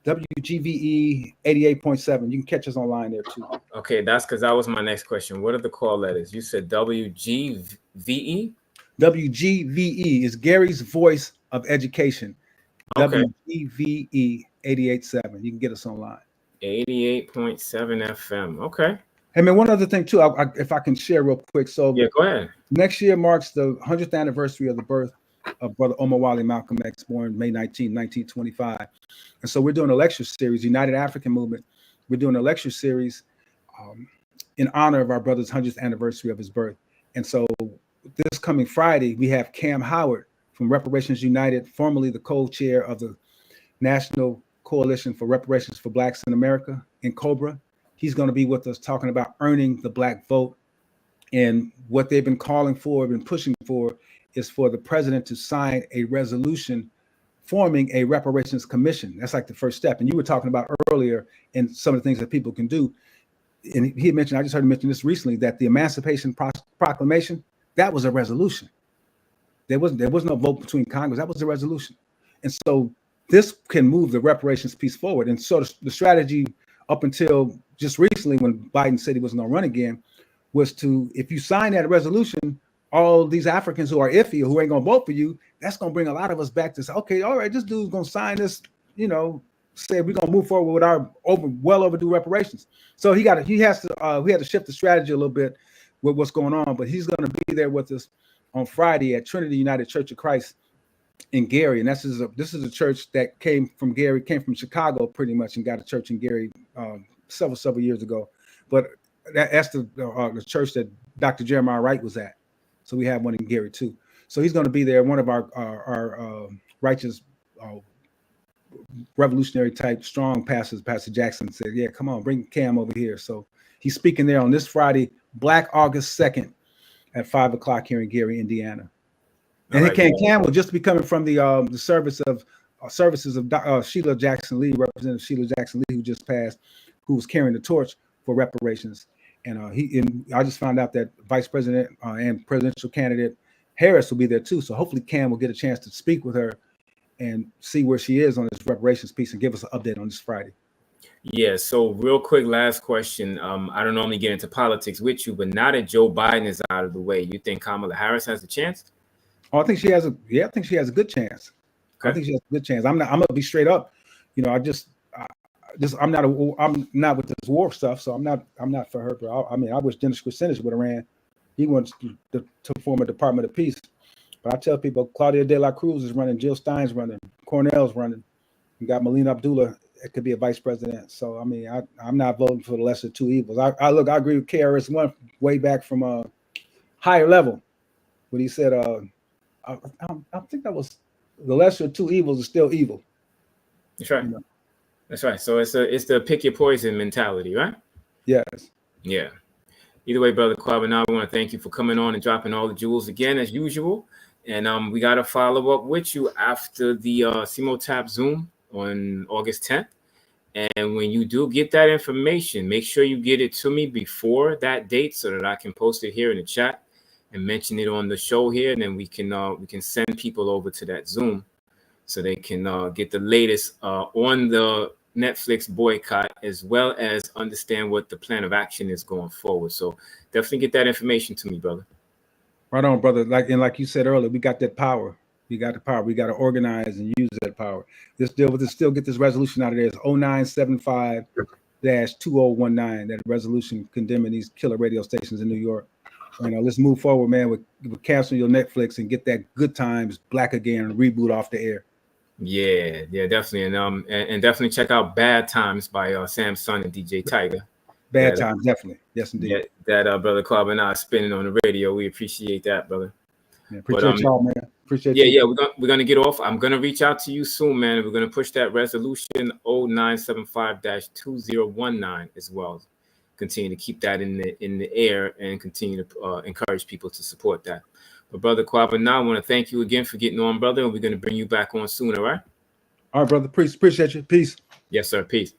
88.7. You can catch us online there too. Okay, that's because that was my next question. What are the call letters? You said WGVE? WGVE is Gary's Voice of Education. Okay. WGVE 88.7. You can get us online. 88.7 FM. Okay. Hey man, one other thing too, if I can share real quick. So yeah, go ahead. Next year marks the 100th anniversary of the birth of Brother Omar Wale Malcolm X, born May 19, 1925. And so we're doing a lecture series, United African Movement. We're doing a lecture series in honor of our brother's 100th anniversary of his birth. And so this coming Friday, we have Cam Howard from Reparations United, formerly the co-chair of the National Coalition for Reparations for Blacks in America, in COBRA. He's going to be with us talking about earning the black vote. And what they've been calling for, been pushing for, is for the president to sign a resolution forming a reparations commission. That's like the first step. And you were talking about earlier and some of the things that people can do. And he had mentioned, I just heard him mention this recently, that the Emancipation Proclamation, that was a resolution. There was no vote between Congress. That was a resolution. And so this can move the reparations piece forward. And so the strategy up until just recently, when Biden said he wasn't going to run again, was to, if you sign that resolution, all these Africans who are iffy or who ain't going to vote for you, that's going to bring a lot of us back to say, okay, all right, this dude's going to sign this, say we're going to move forward with our well overdue reparations. So we had to shift the strategy a little bit with what's going on, but he's going to be there with us on Friday at Trinity United Church of Christ in Gary. And this is a church that came from Chicago pretty much, and got a church in Gary several years ago. But that's the church that Dr. Jeremiah Wright was at. So we have one in Gary too. So he's going to be there. One of our righteous, revolutionary type, strong pastors, Pastor Jackson, said, "Yeah, come on, bring Cam over here." So he's speaking there on this Friday, Black August 2nd, at 5:00 here in Gary, Indiana. And Cam will just be coming from the services of Sheila Jackson Lee, Representative Sheila Jackson Lee, who just passed, who was carrying the torch for reparations. And I just found out that Vice President and presidential candidate Harris will be there too. So hopefully Cam will get a chance to speak with her and see where she is on this reparations piece and give us an update on this Friday. Yeah. So real quick, last question. I don't normally get into politics with you, but now that Joe Biden is out of the way, you think Kamala Harris has a chance? Oh, I think she has a good chance. Okay. I think she has a good chance. I'm gonna be straight up. I'm not with this war stuff, so I'm not for her. But I wish Dennis Kucinich would have ran. He wants to form a Department of Peace. But I tell people, Claudia De La Cruz is running, Jill Stein's running, Cornell's running. You got Melina Abdullah. It could be a vice president. So I'm not voting for the lesser two evils. I agree with KRS-One way back from a higher level, when he said, I think that was the lesser of two evils is still evil. That's right. That's right. So it's the pick your poison mentality, right? Yes. Yeah. Either way, Brother Kwabena, I want to thank you for coming on and dropping all the jewels again as usual. And we got to follow up with you after the CMO Tap Zoom on August 10th. And when you do get that information, make sure you get it to me before that date so that I can post it here in the chat and mention it on the show here. And then we can send people over to that Zoom so they can get the latest on the Netflix boycott, as well as understand what the plan of action is going forward. So definitely get that information to me, brother. Right on, brother. Like you said earlier, we got that power. We got the power. We got to organize and use that power. Let's deal with this. Still get this resolution out of there. It's 0975-2019. That resolution condemning these killer radio stations in New York. Let's move forward, man. With cancel your Netflix and get that Good Times Black Again reboot off the air. Yeah, definitely, and definitely check out Bad Times by Sam Sun and DJ Tiger. Bad Times, definitely. Yes, indeed. That brother Kwabena spinning on the radio. We appreciate that, brother. Yeah, appreciate y'all, man. Appreciate you. Yeah, we're gonna get off. I'm gonna reach out to you soon, man. We're gonna push that resolution 0975-2019 as well. Continue to keep that in the air and continue to encourage people to support that. But brother Kwabena, I want to thank you again for getting on, brother. And we're gonna bring you back on soon. All right. All right, brother. Appreciate you. Peace. Yes, sir. Peace.